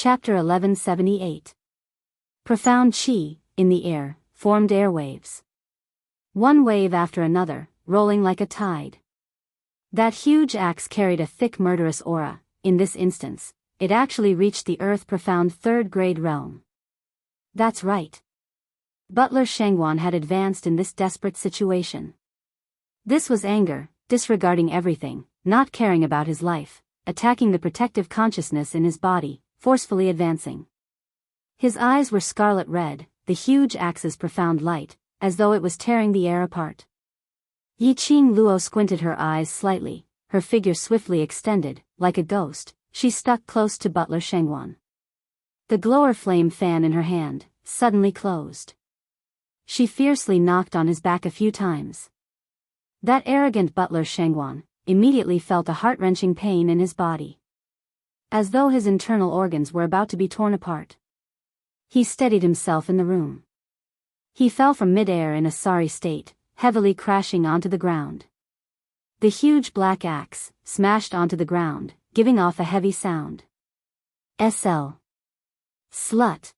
Chapter 1178. Profound chi, in the air, formed airwaves. One wave after another, rolling like a tide. That huge axe carried a thick murderous aura. In this instance, it actually reached the earth-profound third-grade realm. That's right. Butler Shangwan had advanced in this desperate situation. This was anger, disregarding everything, not caring about his life, attacking the protective consciousness in his body, forcefully advancing. His eyes were scarlet red, the huge axe's profound light, as though it was tearing the air apart. Yiqing Luo squinted her eyes slightly, her figure swiftly extended, like a ghost, she stuck close to Butler Shangwan. The glower flame fan in her hand, suddenly closed. She fiercely knocked on his back a few times. That arrogant Butler Shangwan immediately felt a heart-wrenching pain in his body. As though his internal organs were about to be torn apart. He steadied himself in the room. He fell from mid-air in a sorry state, heavily crashing onto the ground. The huge black axe smashed onto the ground, giving off a heavy sound. SL. Slut.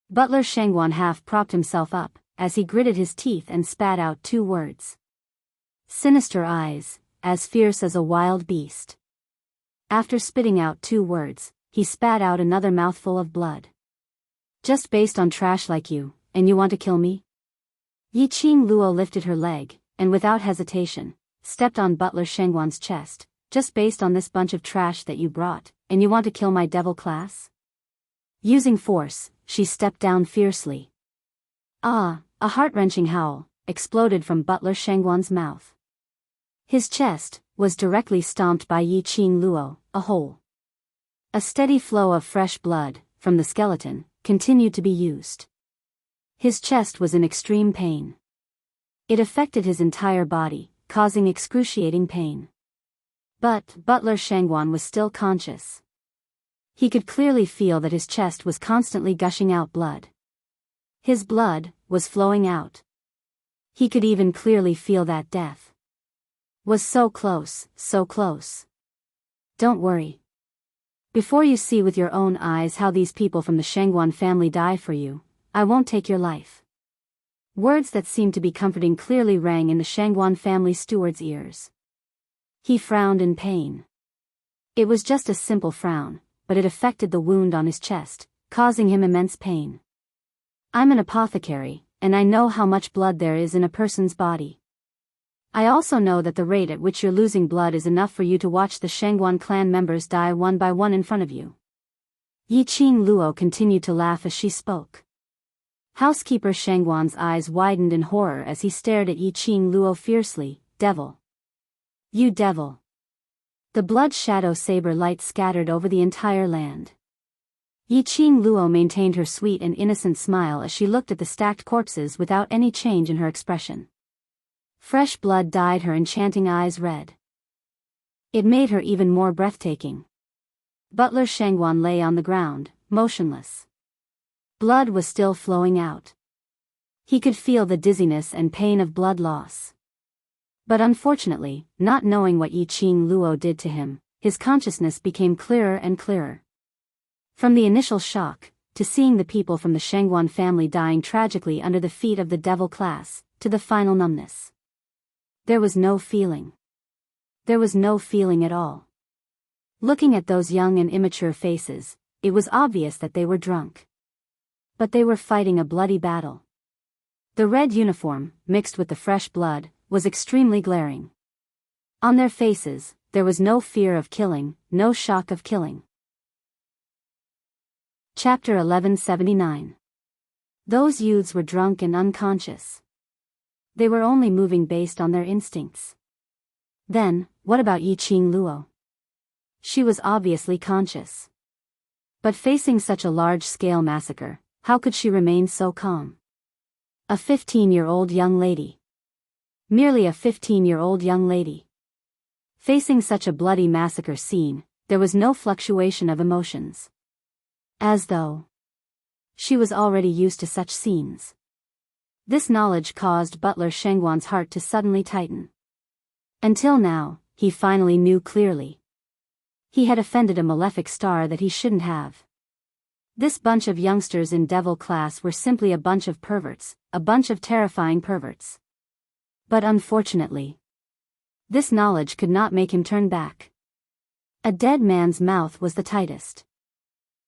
Butler Shangwan half-propped himself up, as he gritted his teeth and spat out 2 words. Sinister eyes, as fierce as a wild beast. After spitting out 2 words, he spat out another mouthful of blood. Just based on trash like you, and you want to kill me? Yiqing Luo lifted her leg, and without hesitation, stepped on Butler Shangwan's chest. Just based on this bunch of trash that you brought, and you want to kill my devil class? Using force, she stepped down fiercely. Ah, a heart-wrenching howl exploded from Butler Shangwan's mouth. His chest was directly stomped by Yiqing Luo, a hole. A steady flow of fresh blood, from the skeleton, continued to be used. His chest was in extreme pain. It affected his entire body, causing excruciating pain. But Butler Shangwan was still conscious. He could clearly feel that his chest was constantly gushing out blood. His blood was flowing out. He could even clearly feel that death was so close, so close. Don't worry. Before you see with your own eyes how these people from the Shangwan family die for you, I won't take your life. Words that seemed to be comforting clearly rang in the Shangwan family steward's ears. He frowned in pain. It was just a simple frown, but it affected the wound on his chest, causing him immense pain. I'm an apothecary, and I know how much blood there is in a person's body. I also know that the rate at which you're losing blood is enough for you to watch the Shangwan clan members die one by one in front of you. Yiqing Luo continued to laugh as she spoke. Housekeeper Shangwan's eyes widened in horror as he stared at Yiqing Luo fiercely. Devil. You devil. The blood shadow saber light scattered over the entire land. Yiqing Luo maintained her sweet and innocent smile as she looked at the stacked corpses without any change in her expression. Fresh blood dyed her enchanting eyes red. It made her even more breathtaking. Butler Shangwan lay on the ground, motionless. Blood was still flowing out. He could feel the dizziness and pain of blood loss. But unfortunately, not knowing what Yiqing Luo did to him, his consciousness became clearer and clearer. From the initial shock, to seeing the people from the Shangwan family dying tragically under the feet of the devil class, to the final numbness. There was no feeling. There was no feeling at all. Looking at those young and immature faces, it was obvious that they were drunk. But they were fighting a bloody battle. The red uniform, mixed with the fresh blood, was extremely glaring. On their faces, there was no fear of killing, no shock of killing. Chapter 1179. Those youths were drunk and unconscious. They were only moving based on their instincts. Then, what about Yiqing Luo? She was obviously conscious. But facing such a large-scale massacre, how could she remain so calm? A 15-year-old young lady. Merely a 15-year-old young lady. Facing such a bloody massacre scene, there was no fluctuation of emotions. As though she was already used to such scenes. This knowledge caused Butler Shangwan's heart to suddenly tighten. Until now, he finally knew clearly. He had offended a malefic star that he shouldn't have. This bunch of youngsters in Devil class were simply a bunch of perverts, a bunch of terrifying perverts. But unfortunately, this knowledge could not make him turn back. A dead man's mouth was the tightest.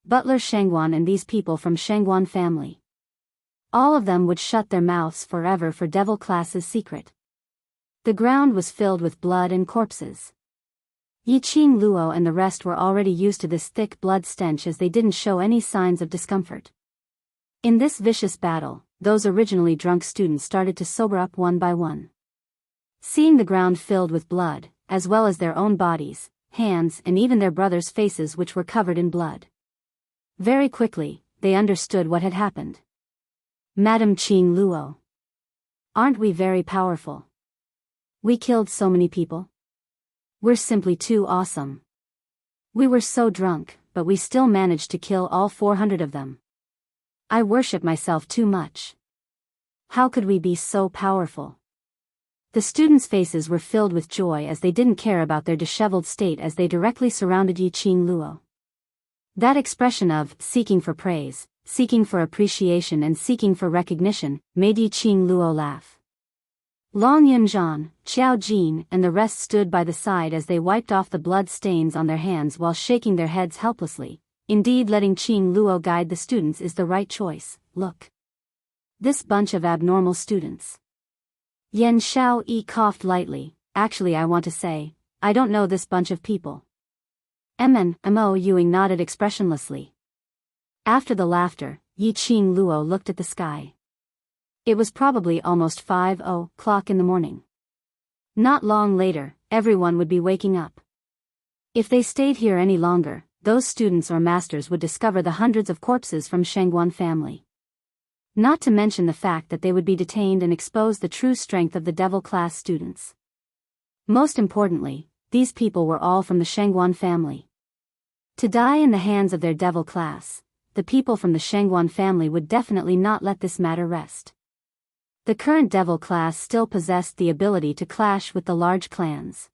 Butler Shangguan and these people from Shangguan family. All of them would shut their mouths forever for Devil class's secret. The ground was filled with blood and corpses. Yiqing Luo and the rest were already used to this thick blood stench as they didn't show any signs of discomfort. In this vicious battle, those originally drunk students started to sober up one by one. Seeing the ground filled with blood, as well as their own bodies, hands and even their brothers' faces which were covered in blood. Very quickly, they understood what had happened. Madam Qing Luo. Aren't we very powerful? We killed so many people. We're simply too awesome. We were so drunk, but we still managed to kill all 400 of them. I worship myself too much. How could we be so powerful? The students' faces were filled with joy as they didn't care about their disheveled state as they directly surrounded Yiqing Luo. That expression of seeking for praise, seeking for appreciation and seeking for recognition made Yiqing Luo laugh. Long Yunzhan, Xiao Jin and the rest stood by the side as they wiped off the blood stains on their hands while shaking their heads helplessly. Indeed, letting Qing Luo guide the students is the right choice. Look. This bunch of abnormal students. Yan Xiao Yi coughed lightly. Actually, I want to say, I don't know this bunch of people. Mo Yuing nodded expressionlessly. After the laughter, Yiqing Luo looked at the sky. It was probably almost 5:00 in the morning. Not long later, everyone would be waking up. If they stayed here any longer, those students or masters would discover the hundreds of corpses from Shangguan family. Not to mention the fact that they would be detained and expose the true strength of the Devil class students. Most importantly, these people were all from the Shangguan family. To die in the hands of their Devil class, the people from the Shangguan family would definitely not let this matter rest. The current Devil class still possessed the ability to clash with the large clans.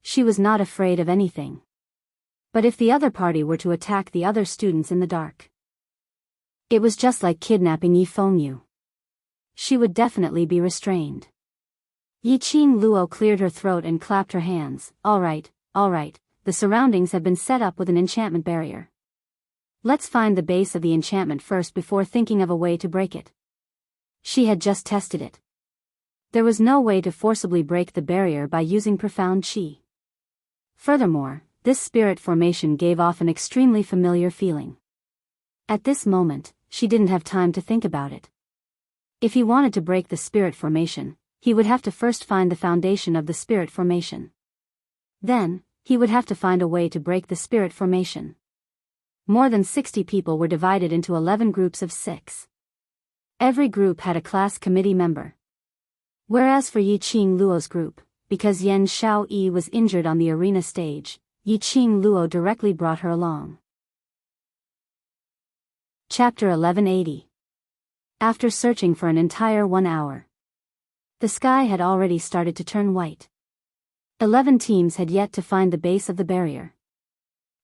She was not afraid of anything. But if the other party were to attack the other students in the dark, it was just like kidnapping Yi Fengyu. She would definitely be restrained. Yiqing Luo cleared her throat and clapped her hands. All right, the surroundings have been set up with an enchantment barrier. Let's find the base of the enchantment first before thinking of a way to break it. She had just tested it. There was no way to forcibly break the barrier by using profound qi. Furthermore, this spirit formation gave off an extremely familiar feeling. At this moment, she didn't have time to think about it. If he wanted to break the spirit formation, he would have to first find the foundation of the spirit formation. Then, he would have to find a way to break the spirit formation. More than 60 people were divided into 11 groups of 6. Every group had a class committee member. Whereas for Yiqing Luo's group, because Yan Xiao Yi was injured on the arena stage, Yiqing Luo directly brought her along. Chapter 1180. After searching for an entire 1 hour, the sky had already started to turn white. 11 teams had yet to find the base of the barrier.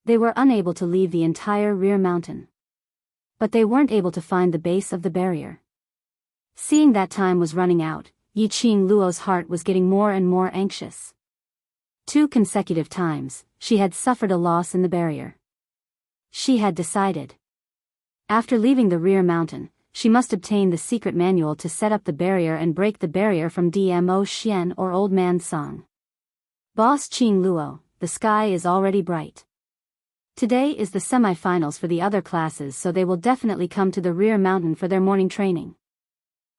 They were unable to leave the entire rear mountain. But they weren't able to find the base of the barrier. Seeing that time was running out, Yiqing Luo's heart was getting more and more anxious. 2 consecutive times, she had suffered a loss in the barrier. She had decided. After leaving the rear mountain, she must obtain the secret manual to set up the barrier and break the barrier from Dmo Xian or Old Man Song. Boss Qing Luo, the sky is already bright. Today is the semi-finals for the other classes, so they will definitely come to the rear mountain for their morning training.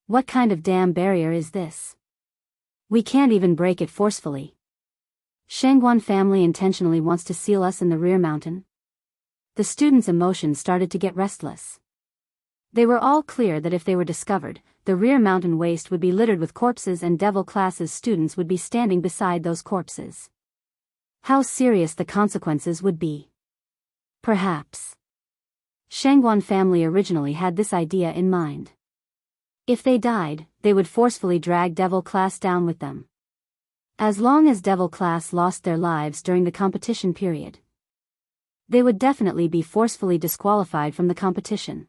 What kind of damn barrier is this? We can't even break it forcefully. Shangguan family intentionally wants to seal us in the rear mountain. The students' emotions started to get restless. They were all clear that if they were discovered, the rear mountain waste would be littered with corpses and Devil classes students would be standing beside those corpses. How serious the consequences would be. Perhaps Shangguan family originally had this idea in mind. If they died, they would forcefully drag Devil class down with them. As long as Devil class lost their lives during the competition period, They would definitely be forcefully disqualified from the competition.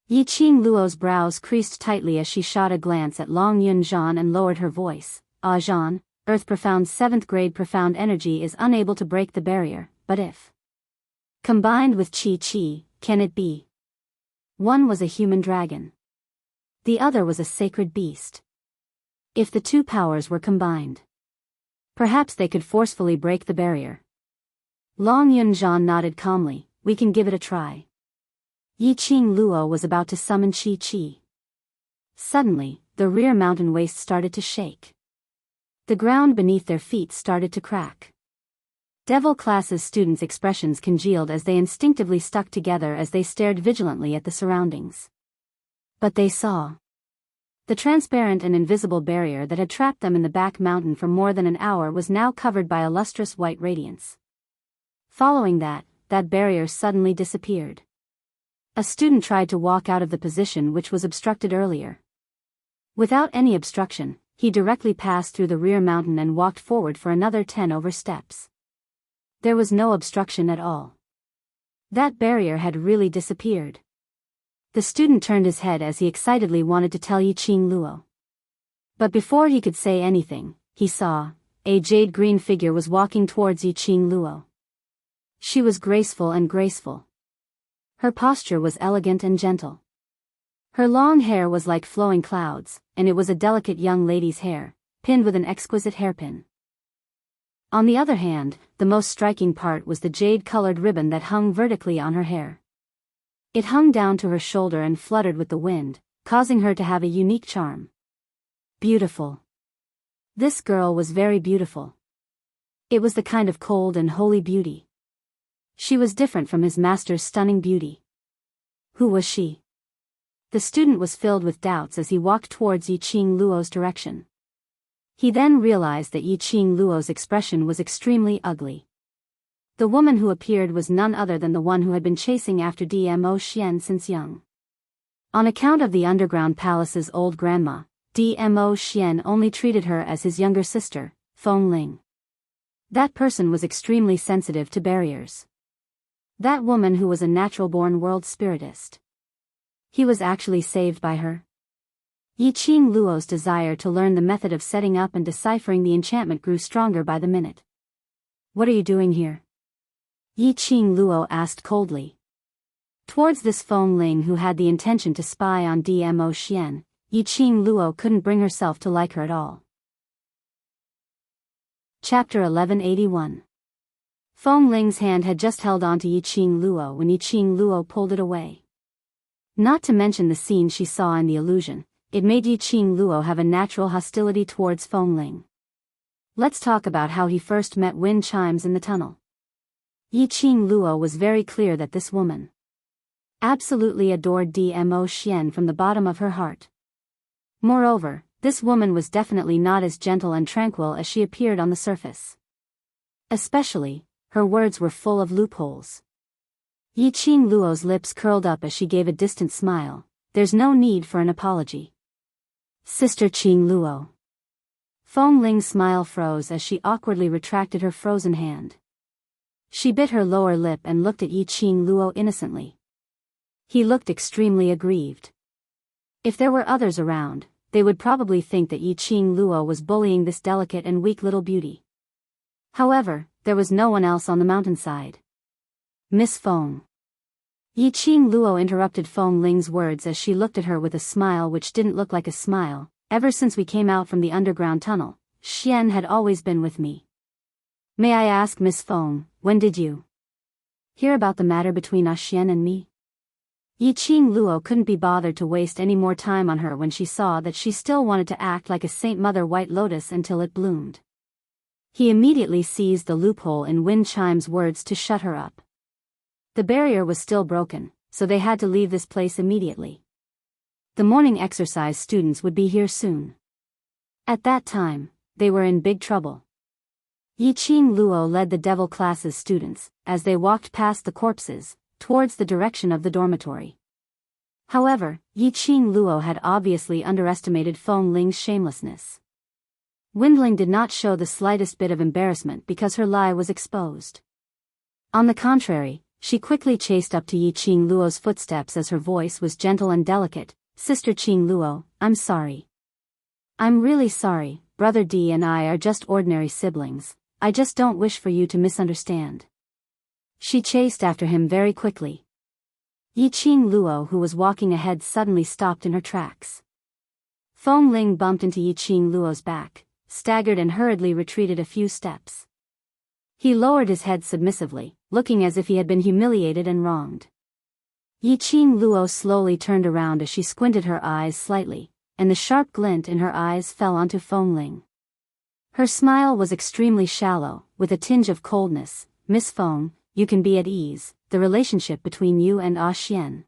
Yiqing Luo's brows creased tightly as she shot a glance at Long Yun Zhan and lowered her voice. Ah Zhan, Earth Profound 7th grade profound energy is unable to break the barrier, but if combined with Qi, can it be? One was a human dragon. The other was a sacred beast. If the two powers were combined, perhaps they could forcefully break the barrier. Long Yun Zhan nodded calmly. We can give it a try. Yiqing Luo was about to summon Qi. Suddenly, the rear mountain waste started to shake. The ground beneath their feet started to crack. Devil Class's students' expressions congealed as they instinctively stuck together as they stared vigilantly at the surroundings. But they saw the transparent and invisible barrier that had trapped them in the back mountain for more than an hour was now covered by a lustrous white radiance. Following that barrier suddenly disappeared. A student tried to walk out of the position which was obstructed earlier. Without any obstruction, he directly passed through the rear mountain and walked forward for another 10 over steps. There was no obstruction at all. That barrier had really disappeared. The student turned his head as he excitedly wanted to tell Yiqing Luo. But before he could say anything, he saw a jade-green figure was walking towards Yiqing Luo. She was graceful. Her posture was elegant and gentle. Her long hair was like flowing clouds, and it was a delicate young lady's hair, pinned with an exquisite hairpin. On the other hand, the most striking part was the jade-colored ribbon that hung vertically on her hair. It hung down to her shoulder and fluttered with the wind, causing her to have a unique charm. Beautiful. This girl was very beautiful. It was the kind of cold and holy beauty. She was different from his master's stunning beauty. Who was she? The student was filled with doubts as he walked towards Yiqing Luo's direction. He then realized that Yiqing Luo's expression was extremely ugly. The woman who appeared was none other than the one who had been chasing after Dmo Xian since young. On account of the underground palace's old grandma, Dmo Xian only treated her as his younger sister, Feng Ling. That person was extremely sensitive to barriers. That woman who was a natural-born world spiritist. He was actually saved by her. Yiqing Luo's desire to learn the method of setting up and deciphering the enchantment grew stronger by the minute. What are you doing here? Yiqing Luo asked coldly. Towards this Feng Ling who had the intention to spy on Dmo Xian, Yiqing Luo couldn't bring herself to like her at all. Chapter 1181. Feng Ling's hand had just held on to Yiqing Luo when Yiqing Luo pulled it away. Not to mention the scene she saw in the illusion, it made Yiqing Luo have a natural hostility towards Feng Ling. Let's talk about how he first met wind chimes in the tunnel. Yiqing Luo was very clear that this woman absolutely adored Dmo Xian from the bottom of her heart. Moreover, this woman was definitely not as gentle and tranquil as she appeared on the surface. Especially, her words were full of loopholes. Yiqing Luo's lips curled up as she gave a distant smile. There's no need for an apology. Sister Qing Luo. Feng Ling's smile froze as she awkwardly retracted her frozen hand. She bit her lower lip and looked at Yiqing Luo innocently. He looked extremely aggrieved. If there were others around, they would probably think that Yiqing Luo was bullying this delicate and weak little beauty. However, there was no one else on the mountainside. Miss Feng. Yiqing Luo interrupted Feng Ling's words as she looked at her with a smile which didn't look like a smile. Ever since we came out from the underground tunnel, Xian had always been with me. May I ask, Miss Feng, when did you hear about the matter between Xian and me? Yiqing Luo couldn't be bothered to waste any more time on her when she saw that she still wanted to act like a Saint Mother White Lotus until it bloomed. He immediately seized the loophole in Wind Chime's words to shut her up. The barrier was still broken, so they had to leave this place immediately. The morning exercise students would be here soon. At that time, they were in big trouble. Yiqing Luo led the Devil Class's students, as they walked past the corpses, towards the direction of the dormitory. However, Yiqing Luo had obviously underestimated Feng Ling's shamelessness. Windling did not show the slightest bit of embarrassment because her lie was exposed. On the contrary, she quickly chased up to Yi Qing Luo's footsteps as her voice was gentle and delicate. Sister Qing Luo, I'm sorry. I'm really sorry, Brother D and I are just ordinary siblings, I just don't wish for you to misunderstand. She chased after him very quickly. Yi Qing Luo, who was walking ahead, suddenly stopped in her tracks. Feng Ling bumped into Yi Qing Luo's back, staggered and hurriedly retreated a few steps. He lowered his head submissively, looking as if he had been humiliated and wronged. Yi Qing Luo slowly turned around as she squinted her eyes slightly, and the sharp glint in her eyes fell onto Feng Ling. Her smile was extremely shallow, with a tinge of coldness. Miss Feng, you can be at ease, the relationship between you and Ah Xian.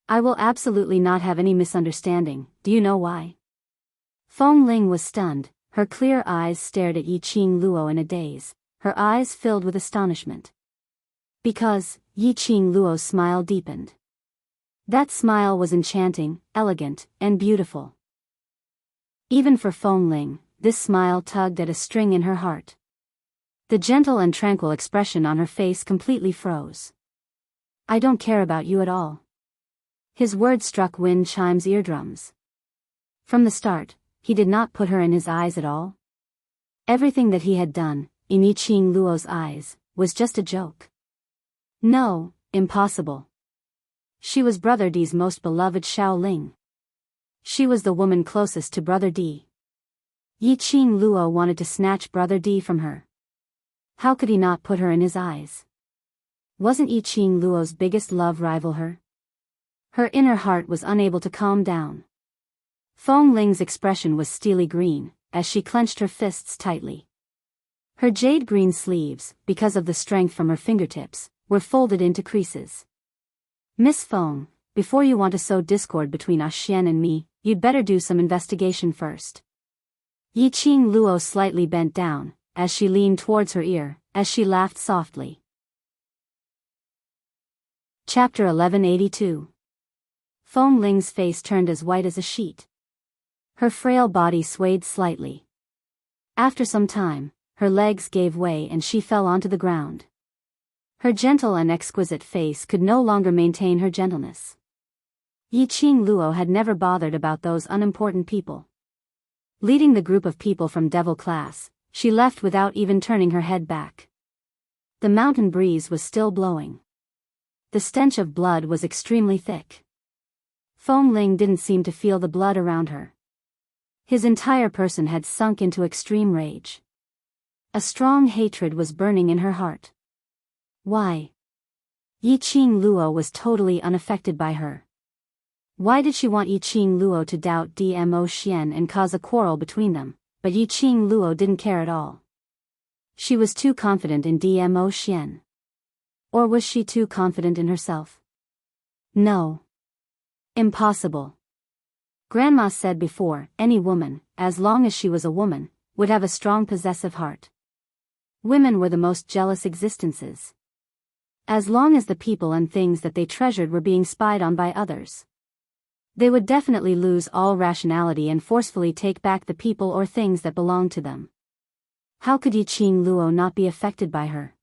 I will absolutely not have any misunderstanding, do you know why? Feng Ling was stunned, her clear eyes stared at Yi Qing Luo in a daze, her eyes filled with astonishment. Because, Yi Qing Luo's smile deepened. That smile was enchanting, elegant, and beautiful. Even for Feng Ling, this smile tugged at a string in her heart. The gentle and tranquil expression on her face completely froze. I don't care about you at all. His words struck wind chimes' eardrums. From the start, he did not put her in his eyes at all. Everything that he had done, in Yi Qing Luo's eyes, was just a joke. No, impossible. She was Brother D's most beloved Shaoling. She was the woman closest to Brother D. Yi Qing Luo wanted to snatch Brother D from her. How could he not put her in his eyes? Wasn't Yi Qing Luo's biggest love rival her? Her inner heart was unable to calm down. Feng Ling's expression was steely green, as she clenched her fists tightly. Her jade green sleeves, because of the strength from her fingertips, were folded into creases. Miss Feng, before you want to sow discord between Ah Xian and me, you'd better do some investigation first. Yi Qing Luo slightly bent down, as she leaned towards her ear, as she laughed softly. Chapter 1182. Feng Ling's face turned as white as a sheet. Her frail body swayed slightly. After some time, her legs gave way and she fell onto the ground. Her gentle and exquisite face could no longer maintain her gentleness. Yi Qing Luo had never bothered about those unimportant people. Leading the group of people from devil class, she left without even turning her head back. The mountain breeze was still blowing. The stench of blood was extremely thick. Feng Ling didn't seem to feel the blood around her. His entire person had sunk into extreme rage. A strong hatred was burning in her heart. Why? Yi Qing Luo was totally unaffected by her. Why did she want Yi Qing Luo to doubt Dmo Xian and cause a quarrel between them? But Yi Qing Luo didn't care at all. She was too confident in Dmo Xian. Or was she too confident in herself? No. Impossible. Grandma said before, any woman, as long as she was a woman, would have a strong possessive heart. Women were the most jealous existences. As long as the people and things that they treasured were being spied on by others, they would definitely lose all rationality and forcefully take back the people or things that belonged to them. How could Yi Qing Luo not be affected by her?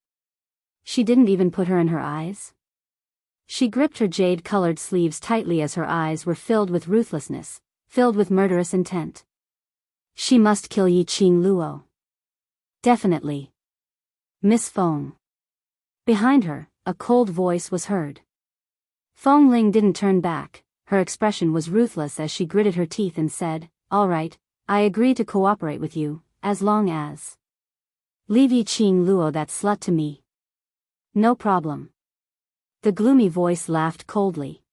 She didn't even put her in her eyes. She gripped her jade-colored sleeves tightly as her eyes were filled with ruthlessness, filled with murderous intent. She must kill Yi Qing Luo. Definitely. Miss Feng. Behind her, a cold voice was heard. Feng Ling didn't turn back, her expression was ruthless as she gritted her teeth and said, all right, I agree to cooperate with you, as long as. Leave Yi Qing Luo that slut to me. No problem. The gloomy voice laughed coldly.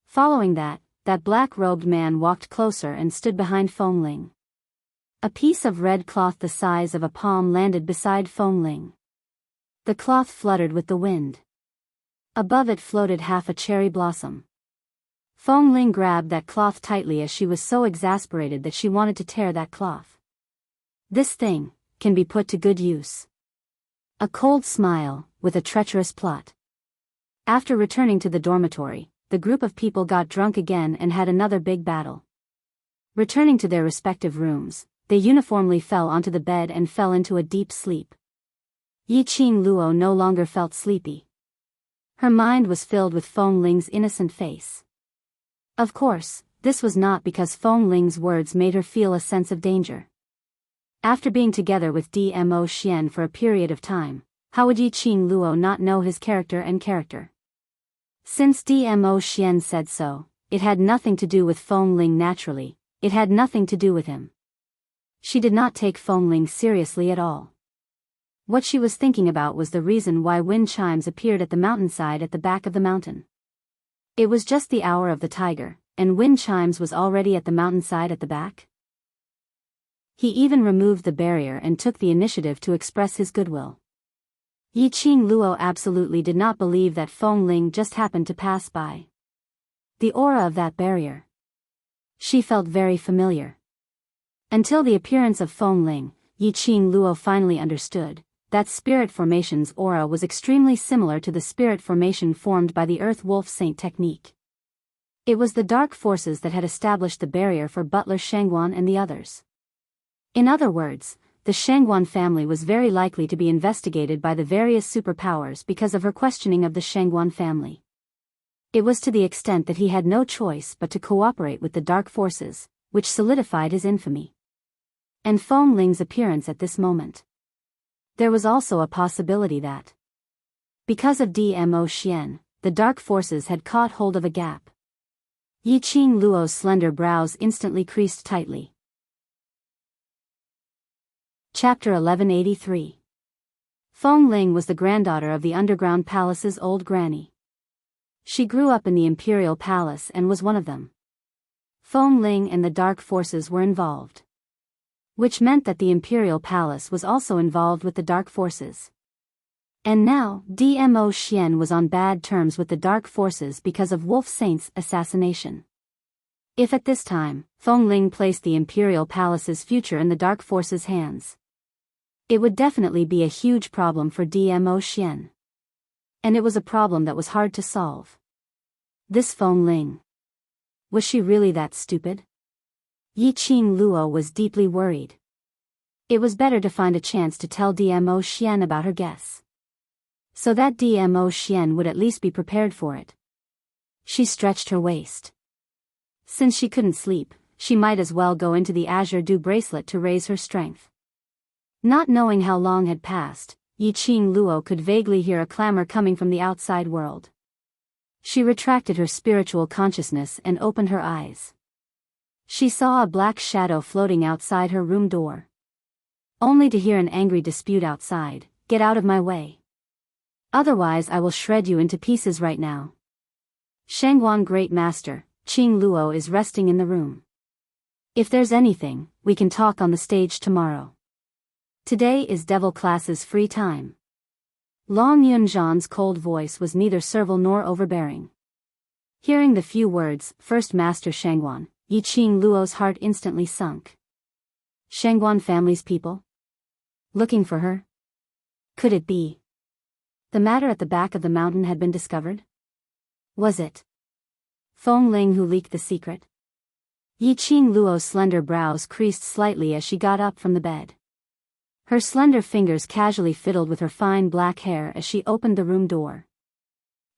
Following that black-robed man walked closer and stood behind Feng Ling. A piece of red cloth the size of a palm landed beside Feng Ling. The cloth fluttered with the wind. Above it floated half a cherry blossom. Feng Ling grabbed that cloth tightly as she was so exasperated that she wanted to tear that cloth. This thing can be put to good use. A cold smile, with a treacherous plot. After returning to the dormitory, the group of people got drunk again and had another big battle. Returning to their respective rooms, they uniformly fell onto the bed and fell into a deep sleep. Yiqing Luo no longer felt sleepy. Her mind was filled with Feng Ling's innocent face. Of course, this was not because Feng Ling's words made her feel a sense of danger. After being together with Dmo Xian for a period of time, how would Yiqing Luo not know his character and character? Since Dmo Xian said so, it had nothing to do with Feng Ling naturally, it had nothing to do with him. She did not take Feng Ling seriously at all. What she was thinking about was the reason why wind chimes appeared at the mountainside at the back of the mountain. It was just the hour of the tiger, and wind chimes was already at the mountainside at the back. He even removed the barrier and took the initiative to express his goodwill. Yiqing Luo absolutely did not believe that Feng Ling just happened to pass by. The aura of that barrier. She felt very familiar. Until the appearance of Feng Ling, Yiqing Luo finally understood that spirit formation's aura was extremely similar to the spirit formation formed by the Earth Wolf Saint technique. It was the dark forces that had established the barrier for Butler Shangguan and the others. In other words, the Shangguan family was very likely to be investigated by the various superpowers because of her questioning of the Shangguan family. It was to the extent that he had no choice but to cooperate with the dark forces, which solidified his infamy. And Feng Ling's appearance at this moment. There was also a possibility that, because of Dmo Xian, the dark forces had caught hold of a gap. Yiqing Luo's slender brows instantly creased tightly. Chapter 1183. Feng Ling was the granddaughter of the underground palace's old granny. She grew up in the imperial palace and was one of them. Feng Ling and the dark forces were involved. Which meant that the imperial palace was also involved with the dark forces. And now, Dmo Xian was on bad terms with the dark forces because of Wolf Saint's assassination. If at this time, Feng Ling placed the imperial palace's future in the dark forces' hands, it would definitely be a huge problem for Dmo Xian. And it was a problem that was hard to solve. This Feng Ling. Was she really that stupid? Yiqing Luo was deeply worried. It was better to find a chance to tell Dmo Xian about her guess, so that Dmo Xian would at least be prepared for it. She stretched her waist. Since she couldn't sleep, she might as well go into the Azure Dew bracelet to raise her strength. Not knowing how long had passed, Yiqing Luo could vaguely hear a clamor coming from the outside world. She retracted her spiritual consciousness and opened her eyes. She saw a black shadow floating outside her room door. Only to hear an angry dispute outside, "Get out of my way. Otherwise I will shred you into pieces right now." Shangguan Great Master, Qing Luo is resting in the room. If there's anything, we can talk on the stage tomorrow. Today is Devil class's free time. Long Yunzhan's cold voice was neither servile nor overbearing. Hearing the few words, "First Master Shangguan," Yiqing Luo's heart instantly sunk. Shangguan family's people? Looking for her? Could it be? The matter at the back of the mountain had been discovered? Was it Feng Ling who leaked the secret? Yiqing Luo's slender brows creased slightly as she got up from the bed. Her slender fingers casually fiddled with her fine black hair as she opened the room door.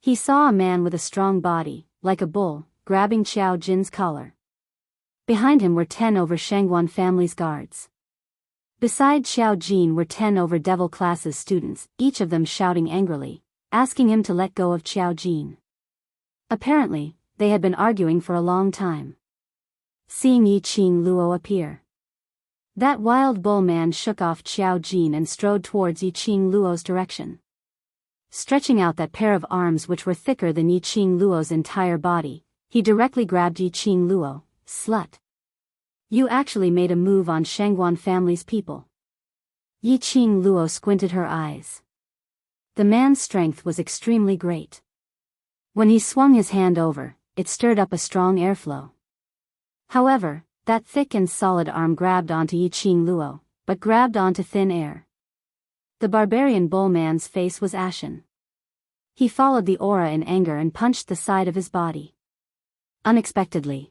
He saw a man with a strong body, like a bull, grabbing Qiao Jin's collar. Behind him were 10 over Shangguan family's guards. Beside Qiao Jin were 10 over Devil class's students, each of them shouting angrily, asking him to let go of Qiao Jin. Apparently, they had been arguing for a long time. Seeing Yiqing Luo appear, that wild bull man shook off Qiao Jin and strode towards Yiqing Luo's direction. Stretching out that pair of arms which were thicker than Yiqing Luo's entire body, he directly grabbed Yiqing Luo. "Slut. You actually made a move on Shangguan family's people." Yiqing Luo squinted her eyes. The man's strength was extremely great. When he swung his hand over, it stirred up a strong airflow. However, that thick and solid arm grabbed onto Yiqing Luo, but grabbed onto thin air. The barbarian bull man's face was ashen. He followed the aura in anger and punched the side of his body. Unexpectedly,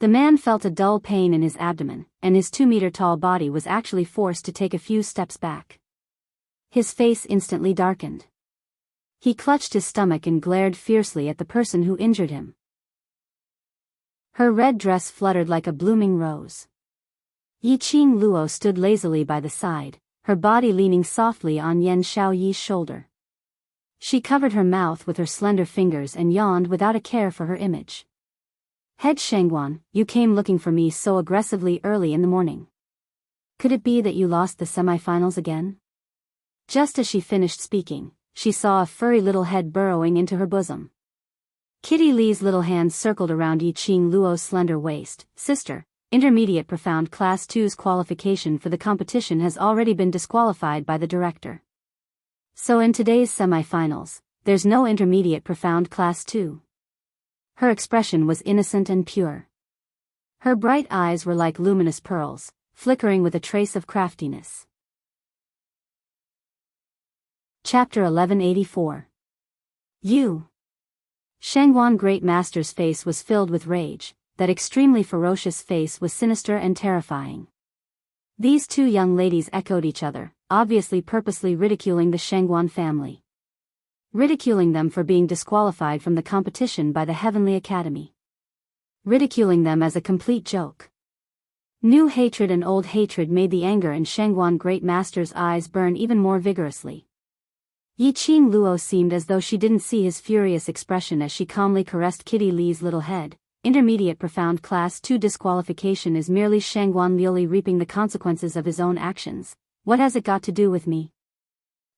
the man felt a dull pain in his abdomen, and his 2-meter-tall body was actually forced to take a few steps back. His face instantly darkened. He clutched his stomach and glared fiercely at the person who injured him. Her red dress fluttered like a blooming rose. Yiqing Luo stood lazily by the side, her body leaning softly on Yan Xiaoyi's shoulder. She covered her mouth with her slender fingers and yawned without a care for her image. Head Shangguan, you came looking for me so aggressively early in the morning. Could it be that you lost the semifinals again? Just as she finished speaking, she saw a furry little head burrowing into her bosom. Kitty Lee's little hands circled around Yiqing Luo's slender waist. Sister, Intermediate Profound Class 2's qualification for the competition has already been disqualified by the director. So in today's semifinals, there's no Intermediate Profound Class 2. Her expression was innocent and pure. Her bright eyes were like luminous pearls, flickering with a trace of craftiness. Chapter 1184. You. Shangguan Great Master's face was filled with rage. That extremely ferocious face was sinister and terrifying. These two young ladies echoed each other, obviously purposely ridiculing the Shangguan family. Ridiculing them for being disqualified from the competition by the Heavenly Academy. Ridiculing them as a complete joke. New hatred and old hatred made the anger in Shangguan Great Master's eyes burn even more vigorously. Yiqing Luo seemed as though she didn't see his furious expression as she calmly caressed Kitty Lee's little head. Intermediate Profound Class 2 disqualification is merely Shangguan Liuli reaping the consequences of his own actions. What has it got to do with me?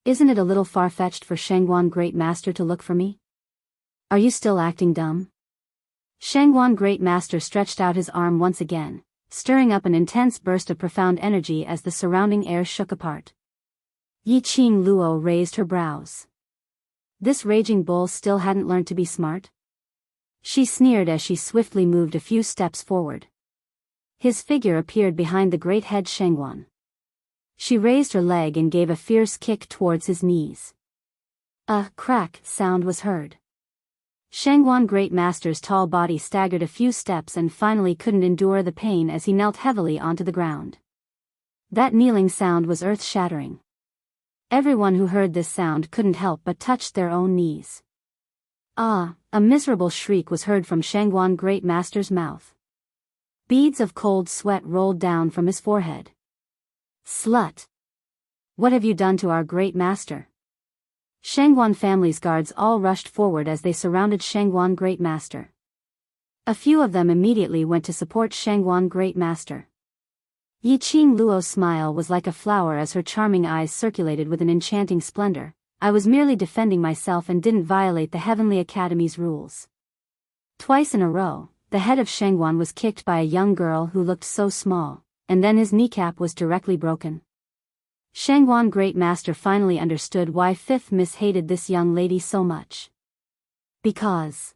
Isn't it a little far-fetched for Shangguan Great Master to look for me? Are you still acting dumb? Shangguan Great Master stretched out his arm once again, stirring up an intense burst of profound energy as the surrounding air shook apart. Yiqing Luo raised her brows. This raging bull still hadn't learned to be smart? She sneered as she swiftly moved a few steps forward. His figure appeared behind the great head Shangguan. She raised her leg and gave a fierce kick towards his knees. A crack sound was heard. Shangguan Great Master's tall body staggered a few steps and finally couldn't endure the pain as he knelt heavily onto the ground. That kneeling sound was earth-shattering. Everyone who heard this sound couldn't help but touch their own knees. Ah! A miserable shriek was heard from Shangguan Great Master's mouth. Beads of cold sweat rolled down from his forehead. Slut! What have you done to our Great Master? Shangguan family's guards all rushed forward as they surrounded Shangguan Great Master. A few of them immediately went to support Shangguan Great Master. Yiqing Luo's smile was like a flower as her charming eyes circulated with an enchanting splendor. I was merely defending myself and didn't violate the Heavenly Academy's rules. Twice in a row, the head of Shangguan was kicked by a young girl who looked so small, and then his kneecap was directly broken. Shangguan Great Master finally understood why 5th Miss hated this young lady so much. Because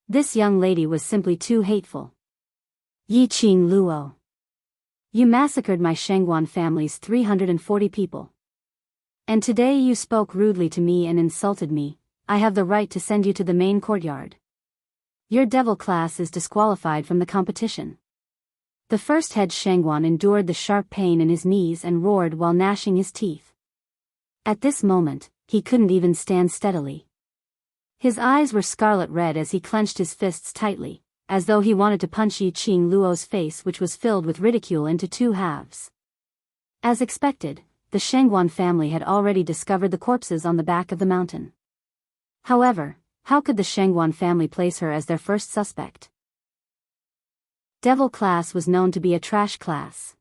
this young lady was simply too hateful. Yiqing Luo. You massacred my Shangguan family's 340 people. And today you spoke rudely to me and insulted me. I have the right to send you to the main courtyard. Your devil class is disqualified from the competition. The first head Shangguan endured the sharp pain in his knees and roared while gnashing his teeth. At this moment, he couldn't even stand steadily. His eyes were scarlet red as he clenched his fists tightly, as though he wanted to punch Yiqing Luo's face, which was filled with ridicule, into two halves. As expected, the Shangguan family had already discovered the corpses on the back of the mountain. However, how could the Shangguan family place her as their first suspect? Devil class was known to be a trash class.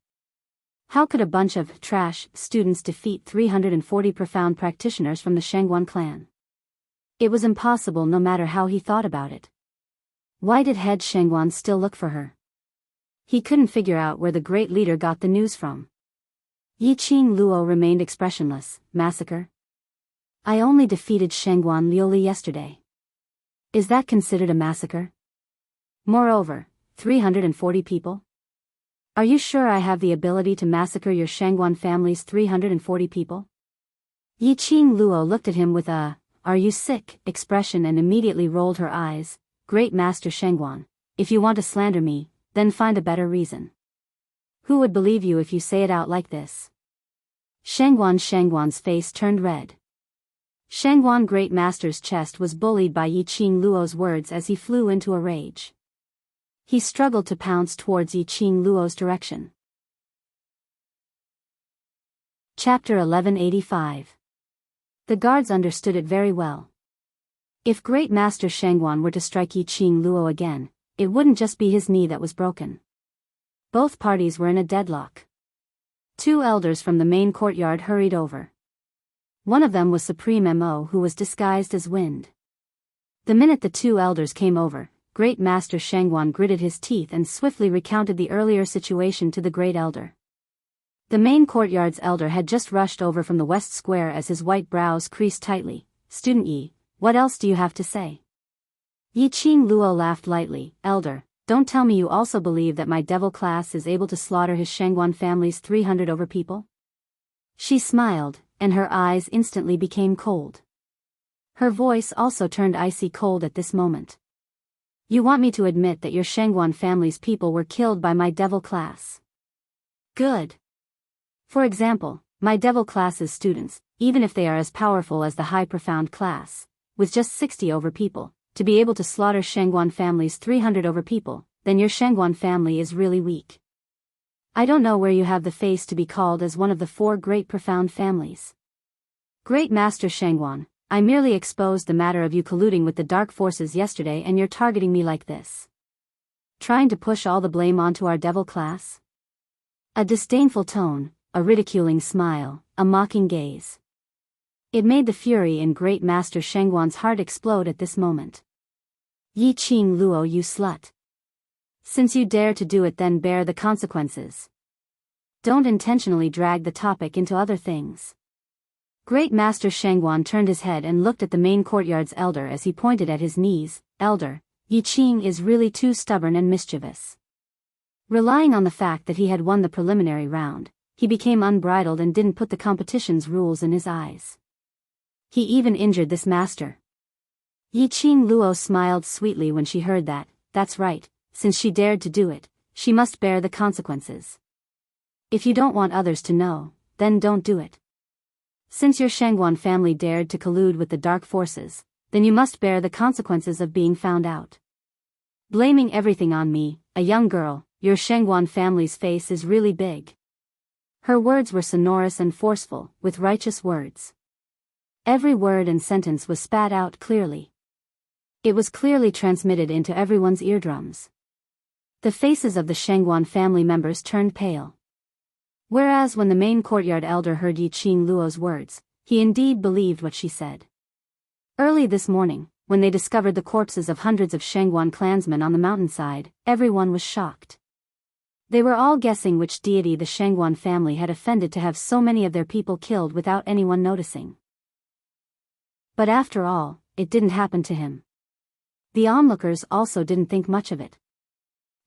How could a bunch of trash students defeat 340 profound practitioners from the Shangguan clan? It was impossible no matter how he thought about it. Why did head Shangguan still look for her? He couldn't figure out where the great leader got the news from. Yiqing Luo remained expressionless. Massacre? I only defeated Shangguan Liuli yesterday. Is that considered a massacre? Moreover, 340 people? Are you sure I have the ability to massacre your Shangguan family's 340 people? Yiqing Luo looked at him with a, "Are you sick?" expression and immediately rolled her eyes. Great Master Shangguan, if you want to slander me, then find a better reason. Who would believe you if you say it out like this? Shangguan's face turned red. Shangguan Great Master's chest was bullied by Yiqing Luo's words as he flew into a rage. He struggled to pounce towards Yiqing Luo's direction. Chapter 1185. The guards understood it very well. If Great Master Shangguan were to strike Yiqing Luo again, it wouldn't just be his knee that was broken. Both parties were in a deadlock. Two elders from the main courtyard hurried over. One of them was Supreme Mo, who was disguised as Wind. The minute the two elders came over, Great Master Shangguan gritted his teeth and swiftly recounted the earlier situation to the Great Elder. The main courtyard's elder had just rushed over from the West Square as his white brows creased tightly. "Student Yi, what else do you have to say?" Yiqing Luo laughed lightly. "Elder, don't tell me you also believe that my devil class is able to slaughter his Shangguan family's 300 over people?" She smiled, and her eyes instantly became cold. Her voice also turned icy cold at this moment. "You want me to admit that your Shangguan family's people were killed by my devil class? Good. For example, my devil class's students, even if they are as powerful as the high profound class, with just 60 over people, to be able to slaughter Shangguan family's 300 over people, then your Shangguan family is really weak. I don't know where you have the face to be called as one of the 4 great profound families. Great Master Shangguan, I merely exposed the matter of you colluding with the dark forces yesterday and you're targeting me like this. Trying to push all the blame onto our devil class?" A disdainful tone, a ridiculing smile, a mocking gaze. It made the fury in Great Master Shangguan's heart explode at this moment. "Yiqing Luo, you slut. Since you dare to do it, then bear the consequences. Don't intentionally drag the topic into other things." Great Master Shangguan turned his head and looked at the main courtyard's elder as he pointed at his knees. "Elder, Yiqing is really too stubborn and mischievous." Relying on the fact that he had won the preliminary round, he became unbridled and didn't put the competition's rules in his eyes. He even injured this master. Yiqing Luo smiled sweetly when she heard that. "That's right, since she dared to do it, she must bear the consequences. If you don't want others to know, then don't do it. Since your Shangguan family dared to collude with the dark forces, then you must bear the consequences of being found out. Blaming everything on me, a young girl, your Shangguan family's face is really big." Her words were sonorous and forceful, with righteous words. Every word and sentence was spat out clearly. It was clearly transmitted into everyone's eardrums. The faces of the Shangguan family members turned pale. Whereas when the main courtyard elder heard Yiqing Luo's words, he indeed believed what she said. Early this morning, when they discovered the corpses of hundreds of Shangguan clansmen on the mountainside, everyone was shocked. They were all guessing which deity the Shangguan family had offended to have so many of their people killed without anyone noticing. But after all, it didn't happen to him. The onlookers also didn't think much of it.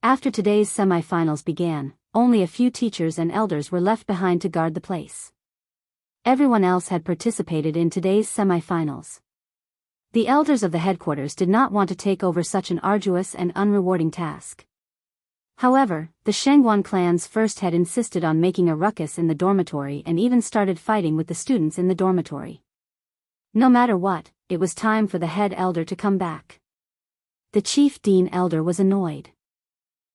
After today's semi-finals began, only a few teachers and elders were left behind to guard the place. Everyone else had participated in today's semi-finals. The elders of the headquarters did not want to take over such an arduous and unrewarding task. However, the Shangguan clans first had insisted on making a ruckus in the dormitory and even started fighting with the students in the dormitory. No matter what, it was time for the head elder to come back. The chief dean elder was annoyed.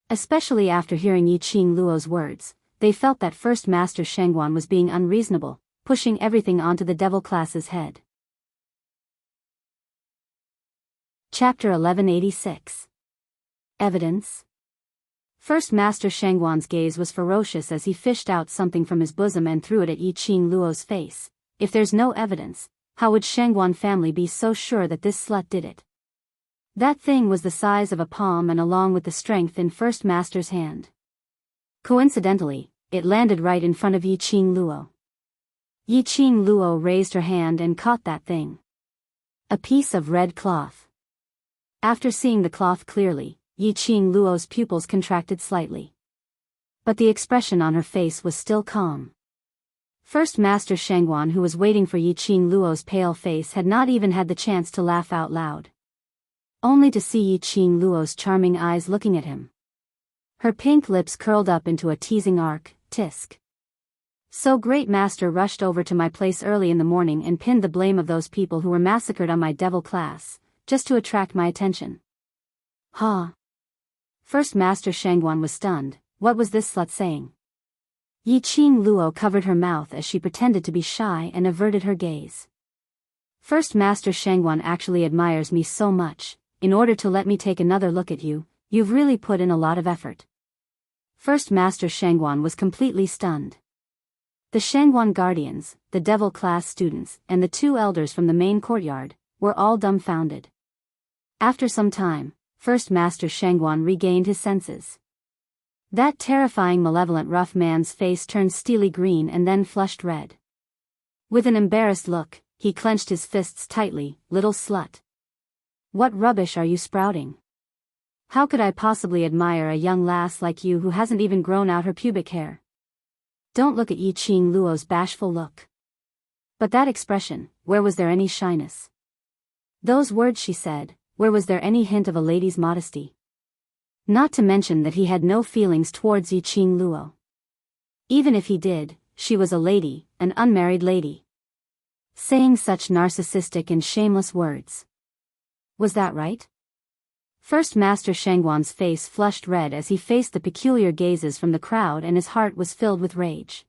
Especially after hearing Yiqing Luo's words, they felt that First Master Shangguan was being unreasonable, pushing everything onto the devil class's head. Chapter 1186. Evidence. First Master Shangguan's gaze was ferocious as he fished out something from his bosom and threw it at Yiqing Luo's face. If there's no evidence, how would Shangguan family be so sure that this slut did it? That thing was the size of a palm and along with the strength in First Master's hand. Coincidentally, it landed right in front of Yiqing Luo. Yiqing Luo raised her hand and caught that thing. A piece of red cloth. After seeing the cloth clearly, Yiqing Luo's pupils contracted slightly. But the expression on her face was still calm. First Master Shangguan, who was waiting for Yiqing Luo's pale face, had not even had the chance to laugh out loud. Only to see Yiqing Luo's charming eyes looking at him. Her pink lips curled up into a teasing arc, tisk. So Great Master rushed over to my place early in the morning and pinned the blame of those people who were massacred on my devil class, just to attract my attention. Ha! First Master Shangguan was stunned. What was this slut saying? Yi Qing Luo covered her mouth as she pretended to be shy and averted her gaze. First Master Shangguan actually admires me so much. In order to let me take another look at you, you've really put in a lot of effort. First Master Shangguan was completely stunned. The Shangguan guardians, the devil class students, and the two elders from the main courtyard, were all dumbfounded. After some time, First Master Shangguan regained his senses. That terrifying malevolent rough man's face turned steely green and then flushed red. With an embarrassed look, he clenched his fists tightly. Little slut. What rubbish are you sprouting? How could I possibly admire a young lass like you who hasn't even grown out her pubic hair? Don't look at Yi Qing Luo's bashful look. But that expression, where was there any shyness? Those words she said, where was there any hint of a lady's modesty? Not to mention that he had no feelings towards Yi Qing Luo. Even if he did, she was a lady, an unmarried lady. Saying such narcissistic and shameless words. Was that right? First Master Shangguan's face flushed red as he faced the peculiar gazes from the crowd and his heart was filled with rage.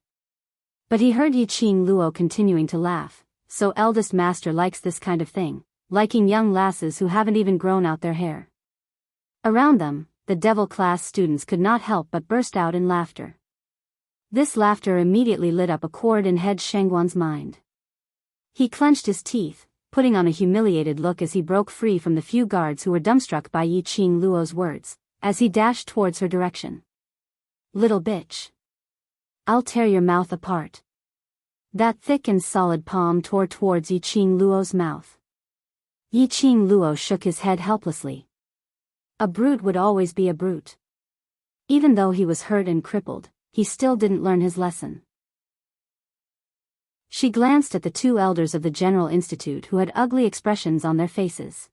But he heard Yi Qing Luo continuing to laugh. So Eldest Master likes this kind of thing, liking young lasses who haven't even grown out their hair. Around them, the devil class students could not help but burst out in laughter. This laughter immediately lit up a chord in head Shangguan's mind. He clenched his teeth, putting on a humiliated look as he broke free from the few guards who were dumbstruck by Yi Qing Luo's words, as he dashed towards her direction. Little bitch. I'll tear your mouth apart. That thick and solid palm tore towards Yi Qing Luo's mouth. Yi Qing Luo shook his head helplessly. A brute would always be a brute. Even though he was hurt and crippled, he still didn't learn his lesson. She glanced at the two elders of the General Institute who had ugly expressions on their faces.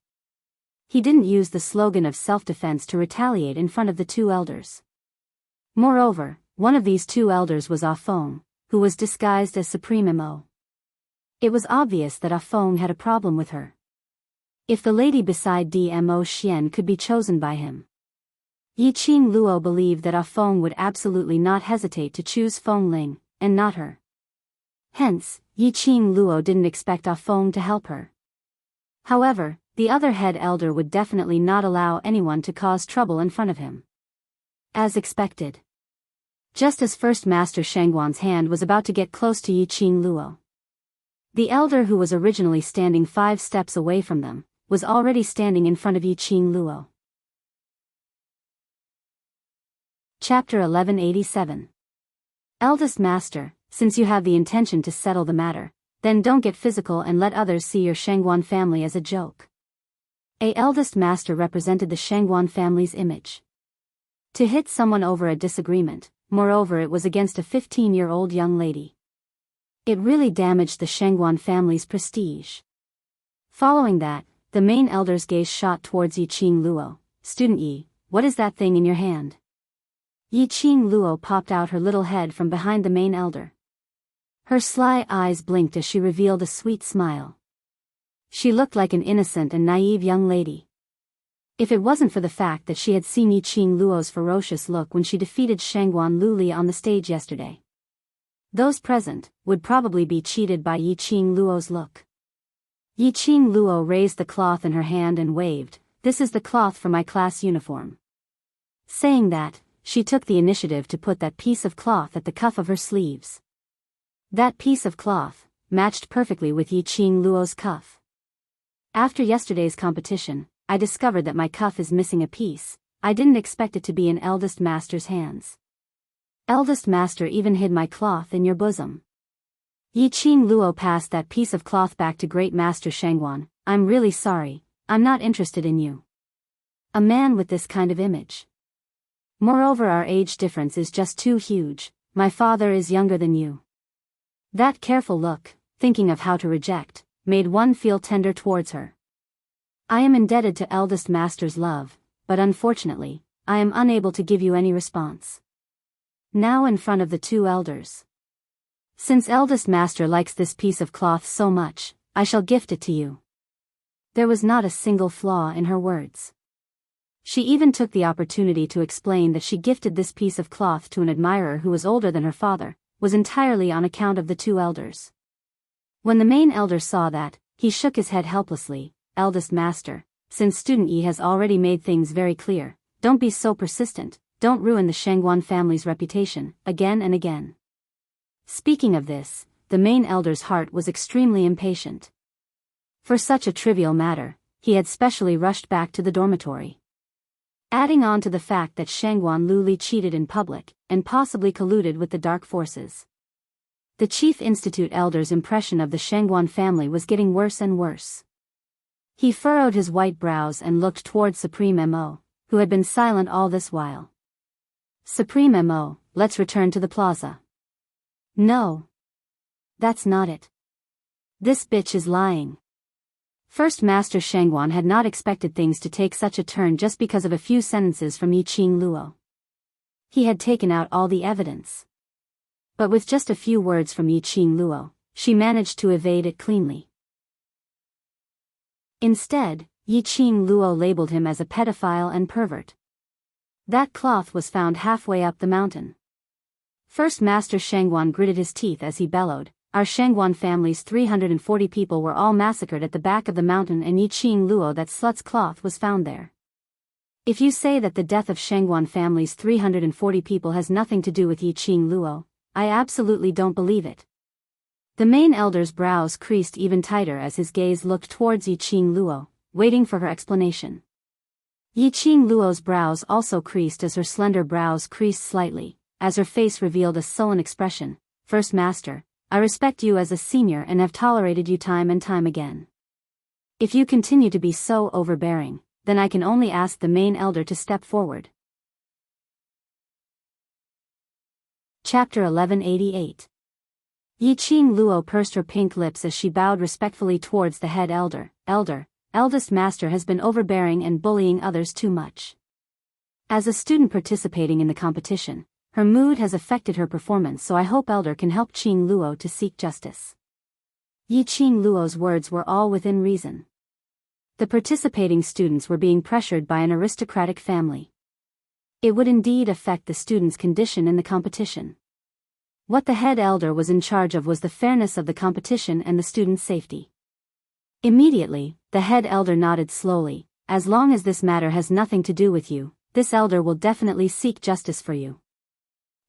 He didn't use the slogan of self-defense to retaliate in front of the two elders. Moreover, one of these two elders was Ah Feng, who was disguised as Supreme Mo. It was obvious that Ah Feng had a problem with her. If the lady beside Dmo Xian could be chosen by him. Yi Qing Luo believed that Ah Feng would absolutely not hesitate to choose Feng Ling, and not her. Hence, Yi Qing Luo didn't expect Ah Feng to help her. However, the other head elder would definitely not allow anyone to cause trouble in front of him. As expected. Just as First Master Shangguan's hand was about to get close to Yi Qing Luo. The elder who was originally standing 5 steps away from them, was already standing in front of Yi Qing Luo. Chapter 1187. Eldest Master, since you have the intention to settle the matter, then don't get physical and let others see your Shangguan family as a joke. Eldest Master represented the Shangguan family's image. To hit someone over a disagreement, moreover it was against a 15-year-old young lady. It really damaged the Shangguan family's prestige. Following that, the main elder's gaze shot towards Yi Qing Luo. Student Yi, what is that thing in your hand? Yi Qing Luo popped out her little head from behind the main elder. Her sly eyes blinked as she revealed a sweet smile. She looked like an innocent and naive young lady. If it wasn't for the fact that she had seen Yi Qing Luo's ferocious look when she defeated Shangguan Luli on the stage yesterday. Those present would probably be cheated by Yi Qing Luo's look. Yi Qing Luo raised the cloth in her hand and waved, "This is the cloth for my class uniform." Saying that, she took the initiative to put that piece of cloth at the cuff of her sleeves. That piece of cloth matched perfectly with Yi Qing Luo's cuff. After yesterday's competition, I discovered that my cuff is missing a piece. I didn't expect it to be in Eldest Master's hands. Eldest Master even hid my cloth in your bosom. Yi Qing Luo passed that piece of cloth back to Great Master Shangguan. I'm really sorry, I'm not interested in you. A man with this kind of image. Moreover, our age difference is just too huge. My father is younger than you. That careful look, thinking of how to reject, made one feel tender towards her. I am indebted to Eldest Master's love, but unfortunately, I am unable to give you any response. Now in front of the two elders. Since eldest master likes this piece of cloth so much, I shall gift it to you. There was not a single flaw in her words. She even took the opportunity to explain that she gifted this piece of cloth to an admirer who was older than her father, was entirely on account of the two elders. When the main elder saw that, he shook his head helplessly. Eldest master, since student Yi has already made things very clear, don't be so persistent, don't ruin the Shangguan family's reputation, again and again. Speaking of this, the main elder's heart was extremely impatient. For such a trivial matter, he had specially rushed back to the dormitory. Adding on to the fact that Shangguan Luli cheated in public, and possibly colluded with the dark forces. The chief institute elder's impression of the Shangguan family was getting worse and worse. He furrowed his white brows and looked towards Supreme Mo, who had been silent all this while. Supreme Mo, let's return to the plaza. No. That's not it. This bitch is lying. First Master Shangguan had not expected things to take such a turn just because of a few sentences from Yiqing Luo. He had taken out all the evidence. But with just a few words from Yiqing Luo, she managed to evade it cleanly. Instead, Yiqing Luo labeled him as a pedophile and pervert. That cloth was found halfway up the mountain. First Master Shangguan gritted his teeth as he bellowed, our Shangguan family's 340 people were all massacred at the back of the mountain and Yiqing Luo that slut's cloth was found there. If you say that the death of Shangguan family's 340 people has nothing to do with Yiqing Luo, I absolutely don't believe it. The main elder's brows creased even tighter as his gaze looked towards Yiqing Luo, waiting for her explanation. Yiqing Luo's brows also creased as her slender brows creased slightly, as her face revealed a sullen expression. First Master, I respect you as a senior and have tolerated you time and time again. If you continue to be so overbearing, then I can only ask the main elder to step forward. Chapter 1188. Yiqing Luo pursed her pink lips as she bowed respectfully towards the head elder. Eldest master has been overbearing and bullying others too much. As a student participating in the competition, her mood has affected her performance, so I hope elder can help Qing Luo to seek justice. Yiqing Luo's words were all within reason. The participating students were being pressured by an aristocratic family. It would indeed affect the students' condition in the competition. What the head elder was in charge of was the fairness of the competition and the students' safety. Immediately, the head elder nodded slowly. As long as this matter has nothing to do with you, this elder will definitely seek justice for you.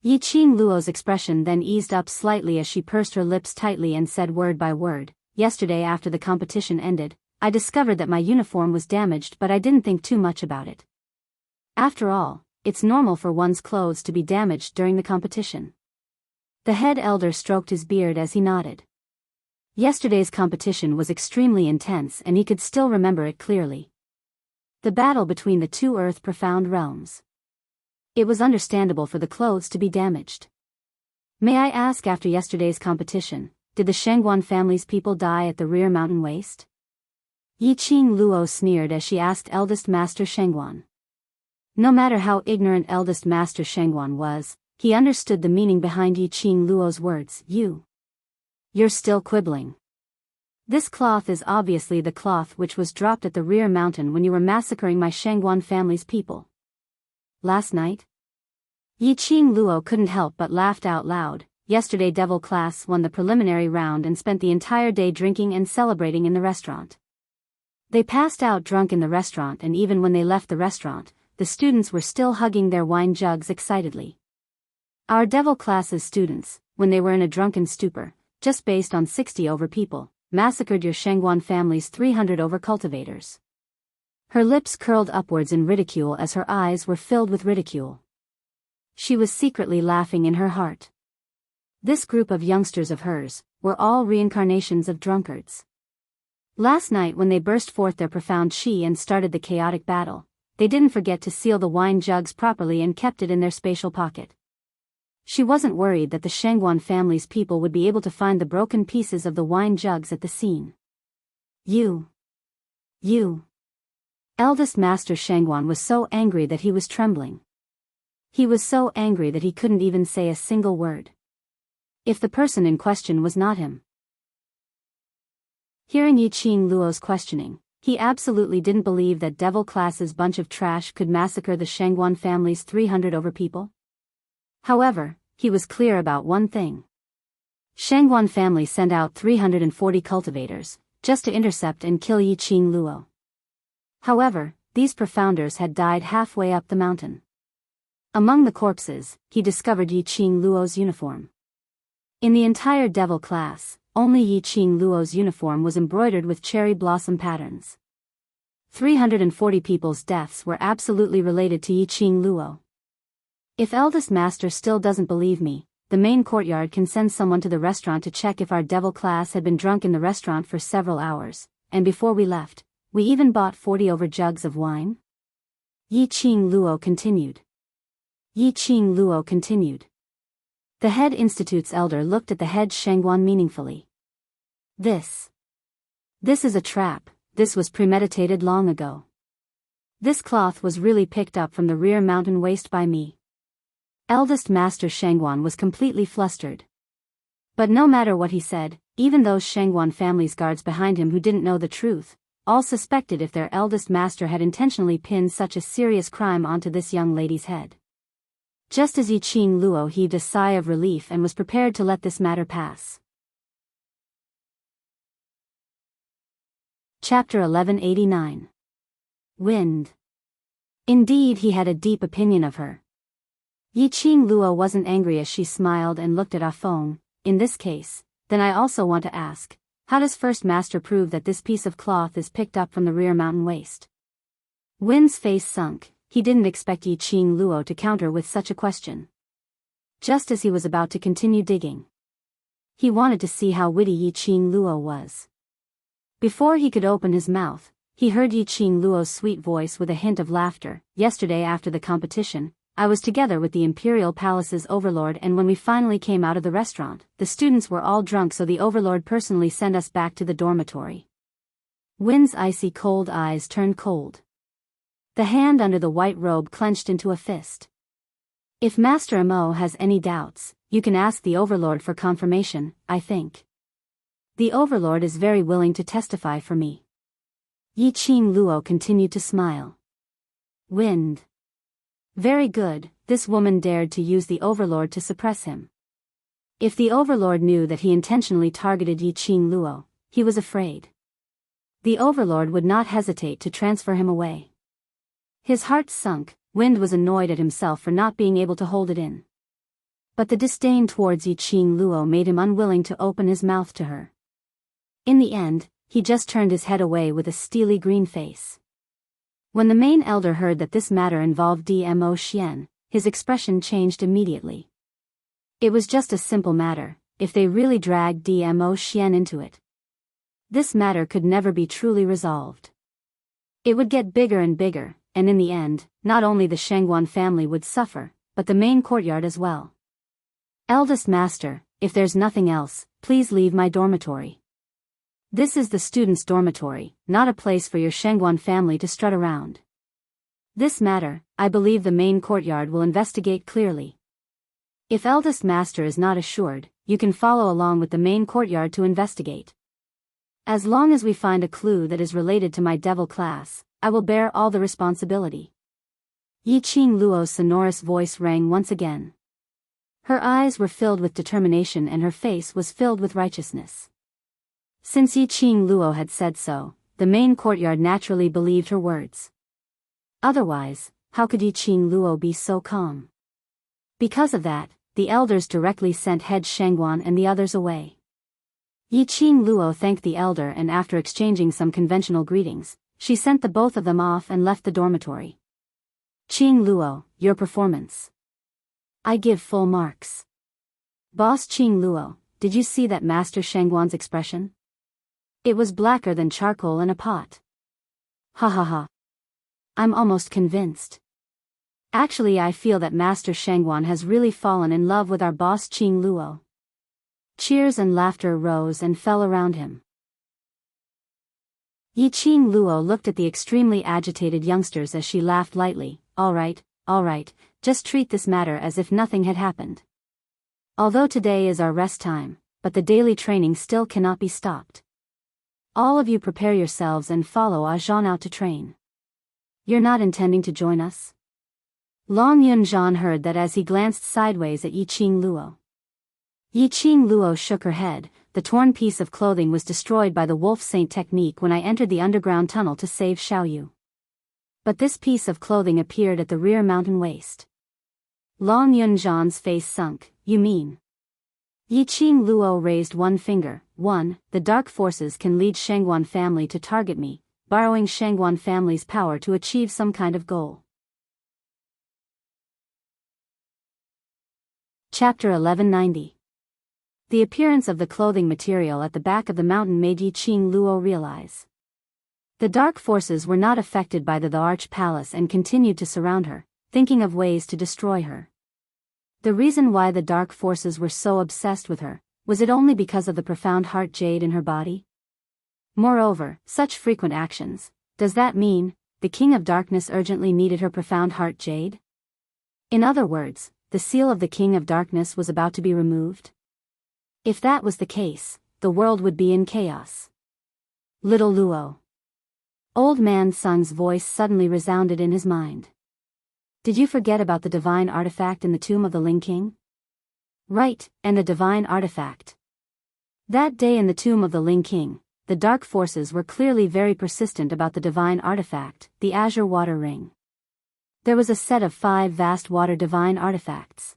Yiqing Luo's expression then eased up slightly as she pursed her lips tightly and said word by word, yesterday after the competition ended, I discovered that my uniform was damaged, but I didn't think too much about it. After all, it's normal for one's clothes to be damaged during the competition. The head elder stroked his beard as he nodded. Yesterday's competition was extremely intense and he could still remember it clearly. The battle between the two earth-profound realms. It was understandable for the clothes to be damaged. May I ask, after yesterday's competition, did the Shangguan family's people die at the rear mountain waste? Yiqing Luo sneered as she asked Eldest Master Shangguan. No matter how ignorant Eldest Master Shangguan was, he understood the meaning behind Yiqing Luo's words. You're still quibbling. This cloth is obviously the cloth which was dropped at the rear mountain when you were massacring my Shangguan family's people. Last night? Yiqing Luo couldn't help but laughed out loud. Yesterday Devil class won the preliminary round and spent the entire day drinking and celebrating in the restaurant. They passed out drunk in the restaurant, and even when they left the restaurant, the students were still hugging their wine jugs excitedly. Our Devil class's students, when they were in a drunken stupor, just based on 60 over people, massacred your Shangguan family's 300 over cultivators. Her lips curled upwards in ridicule as her eyes were filled with ridicule. She was secretly laughing in her heart. This group of youngsters of hers were all reincarnations of drunkards. Last night when they burst forth their profound chi and started the chaotic battle, they didn't forget to seal the wine jugs properly and kept it in their spatial pocket. She wasn't worried that the Shangguan family's people would be able to find the broken pieces of the wine jugs at the scene. You. Eldest Master Shangguan was so angry that he was trembling. He was so angry that he couldn't even say a single word. if the person in question was not him. Hearing Yiqing Luo's questioning, he absolutely didn't believe that devil class's bunch of trash could massacre the Shangguan family's 300 over people. However, he was clear about one thing. Shangguan family sent out 340 cultivators, just to intercept and kill Yiqing Luo. However, these profounders had died halfway up the mountain. Among the corpses, he discovered Yiqing Luo's uniform. In the entire devil class, only Yiqing Luo's uniform was embroidered with cherry blossom patterns. 340 people's deaths were absolutely related to Yiqing Luo. If Eldest Master still doesn't believe me, the main courtyard can send someone to the restaurant to check if our devil class had been drunk in the restaurant for several hours, and before we left, we even bought 40 over jugs of wine. Yiqing Luo continued. Yiqing Luo continued. The head institute's elder looked at the head Shangguan meaningfully. This is a trap. This was premeditated long ago. This cloth was really picked up from the rear mountain waste by me. Eldest Master Shangguan was completely flustered. But no matter what he said, even those Shangguan family's guards behind him who didn't know the truth, all suspected if their eldest master had intentionally pinned such a serious crime onto this young lady's head. Just as Yiqing Luo heaved a sigh of relief and was prepared to let this matter pass. Chapter 1189. Wind. Indeed, he had a deep opinion of her. Yiqing Luo wasn't angry as she smiled and looked at Ah Feng. In this case, then I also want to ask, how does First Master prove that this piece of cloth is picked up from the rear mountain waste? Wind's face sunk. He didn't expect Yiqing Luo to counter with such a question. Just as he was about to continue digging, he wanted to see how witty Yiqing Luo was. Before he could open his mouth, he heard Yiqing Luo's sweet voice with a hint of laughter. Yesterday after the competition, I was together with the Imperial Palace's overlord, and when we finally came out of the restaurant, the students were all drunk, so the overlord personally sent us back to the dormitory. Wind's icy cold eyes turned cold. The hand under the white robe clenched into a fist. If Master Amo has any doubts, you can ask the overlord for confirmation, I think. The overlord is very willing to testify for me. Yiqing Luo continued to smile. Wind. Very good, this woman dared to use the overlord to suppress him. If the overlord knew that he intentionally targeted Yiqing Luo, he was afraid. The overlord would not hesitate to transfer him away. His heart sunk. Wind was annoyed at himself for not being able to hold it in. But the disdain towards Yiqing Luo made him unwilling to open his mouth to her. In the end, he just turned his head away with a steely green face. When the main elder heard that this matter involved Dmo Xian, his expression changed immediately. It was just a simple matter, if they really dragged Dmo Xian into it. This matter could never be truly resolved. It would get bigger and bigger, and in the end, not only the Shangguan family would suffer, but the main courtyard as well. Eldest Master, if there's nothing else, please leave my dormitory. This is the students' dormitory, not a place for your Shangguan family to strut around. This matter, I believe the main courtyard will investigate clearly. If Eldest Master is not assured, you can follow along with the main courtyard to investigate. As long as we find a clue that is related to my devil class, I will bear all the responsibility. Yiqing Luo's sonorous voice rang once again. Her eyes were filled with determination and her face was filled with righteousness. Since Yiqing Luo had said so, the main courtyard naturally believed her words. Otherwise, how could Yiqing Luo be so calm? Because of that, the elders directly sent head Shangguan and the others away. Yiqing Luo thanked the elder, and after exchanging some conventional greetings, she sent the both of them off and left the dormitory. Qing Luo, your performance. I give full marks. Boss Qing Luo, did you see that Master Shangguan's expression? It was blacker than charcoal in a pot. Ha ha ha. I'm almost convinced. Actually, I feel that Master Shangguan has really fallen in love with our boss Qing Luo. Cheers and laughter rose and fell around him. Yiqing Luo looked at the extremely agitated youngsters as she laughed lightly. All right, just treat this matter as if nothing had happened. Although today is our rest time, but the daily training still cannot be stopped. All of you prepare yourselves and follow Zhan out to train. You're not intending to join us? Long Yunzhan heard that as he glanced sideways at Yiqing Luo. Yiqing Luo shook her head. The torn piece of clothing was destroyed by the Wolf Saint technique when I entered the underground tunnel to save Xiaoyu. But this piece of clothing appeared at the rear mountain waist. Long Yunzhan's face sunk. You mean? Yiqing Luo raised one finger. 1. The dark forces can lead Shangguan family to target me, borrowing Shangguan family's power to achieve some kind of goal. Chapter 1190. The appearance of the clothing material at the back of the mountain made Yiqing Luo realize. The dark forces were not affected by the Arch Palace and continued to surround her, thinking of ways to destroy her. The reason why the dark forces were so obsessed with her, was it only because of the profound heart jade in her body? Moreover, such frequent actions, does that mean, the King of Darkness urgently needed her profound heart jade? In other words, the seal of the King of Darkness was about to be removed? If that was the case, the world would be in chaos. Little Luo. Old Man Sung's voice suddenly resounded in his mind. Did you forget about the divine artifact in the tomb of the Ling King? Right, and the divine artifact. That day in the tomb of the Ling King, the dark forces were clearly very persistent about the divine artifact, the azure water ring. There was a set of 5 vast water divine artifacts.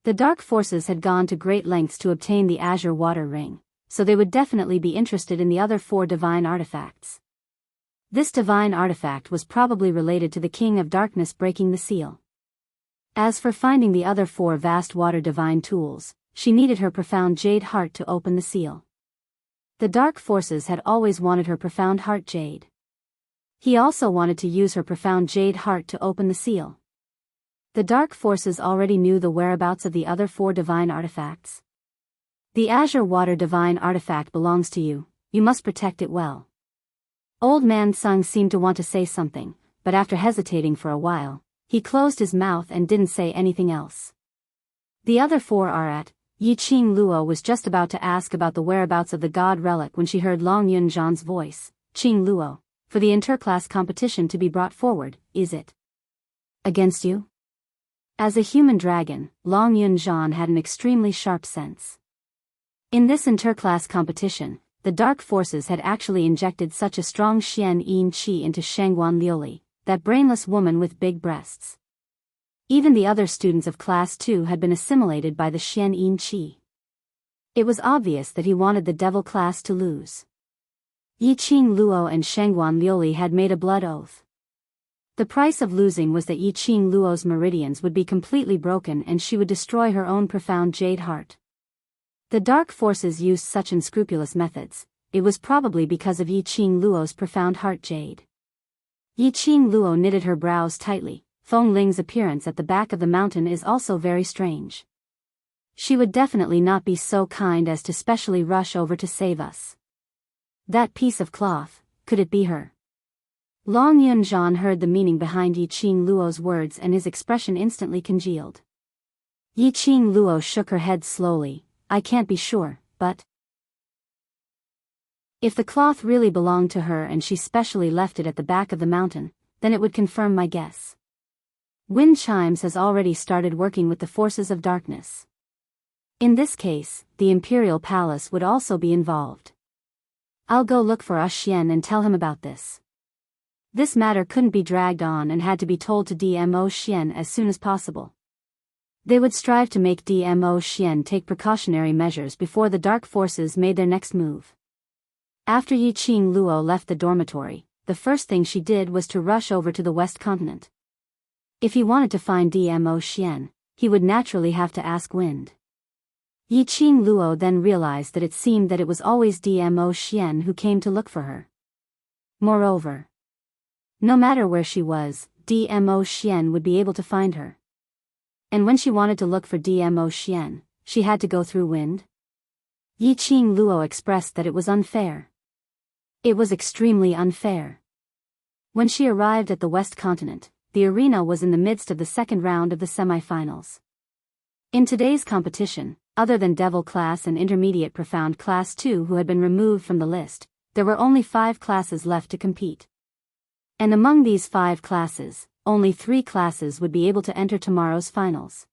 The dark forces had gone to great lengths to obtain the azure water ring, so they would definitely be interested in the other 4 divine artifacts. This divine artifact was probably related to the King of Darkness breaking the seal. As for finding the other 4 vast water divine tools, she needed her profound jade heart to open the seal. The dark forces had always wanted her profound heart jade. He also wanted to use her profound jade heart to open the seal. The dark forces already knew the whereabouts of the other 4 divine artifacts. The azure water divine artifact belongs to you, you must protect it well. Old Man Sung seemed to want to say something, but after hesitating for a while, he closed his mouth and didn't say anything else. The other 4 are at. Yiqing Luo was just about to ask about the whereabouts of the god relic when she heard Long Yunzhan's voice. Qing Luo, for the interclass competition to be brought forward, is it? Against you? As a human dragon, Long Yunzhan had an extremely sharp sense. In this interclass competition, the dark forces had actually injected such a strong Xian Yin Qi into Shangguan Liuli, that brainless woman with big breasts. Even the other students of Class 2 had been assimilated by the Xian Yin Qi. It was obvious that he wanted the devil class to lose. Yiqing Luo and Shangguan Liuli had made a blood oath. The price of losing was that Yiqing Luo's meridians would be completely broken and she would destroy her own profound jade heart. The dark forces used such unscrupulous methods, it was probably because of Yiqing Luo's profound heart jade. Yiqing Luo knitted her brows tightly. Feng Ling's appearance at the back of the mountain is also very strange. She would definitely not be so kind as to specially rush over to save us. That piece of cloth, could it be her? Long Yunzhan heard the meaning behind Yiqing Luo's words and his expression instantly congealed. Yiqing Luo shook her head slowly. I can't be sure, but if the cloth really belonged to her and she specially left it at the back of the mountain, then it would confirm my guess. Wind Chimes has already started working with the forces of darkness. In this case, the Imperial Palace would also be involved. I'll go look for Xian and tell him about this. This matter couldn't be dragged on and had to be told to DMO Xian as soon as possible. They would strive to make DMO Xian take precautionary measures before the dark forces made their next move. After Yiqing Luo left the dormitory, the first thing she did was to rush over to the West Continent. If he wanted to find DMO Xian, he would naturally have to ask Wind. Yiqing Luo then realized that it seemed that it was always DMO Xian who came to look for her. Moreover, no matter where she was, DMO Xian would be able to find her. And when she wanted to look for DMO Xian, she had to go through Wind. Yiqing Luo expressed that it was unfair. It was extremely unfair. When she arrived at the West Continent, the arena was in the midst of the second round of the semifinals. In today's competition, other than Devil Class and Intermediate Profound Class 2 who had been removed from the list, there were only 5 classes left to compete. And among these 5 classes, only 3 classes would be able to enter tomorrow's finals.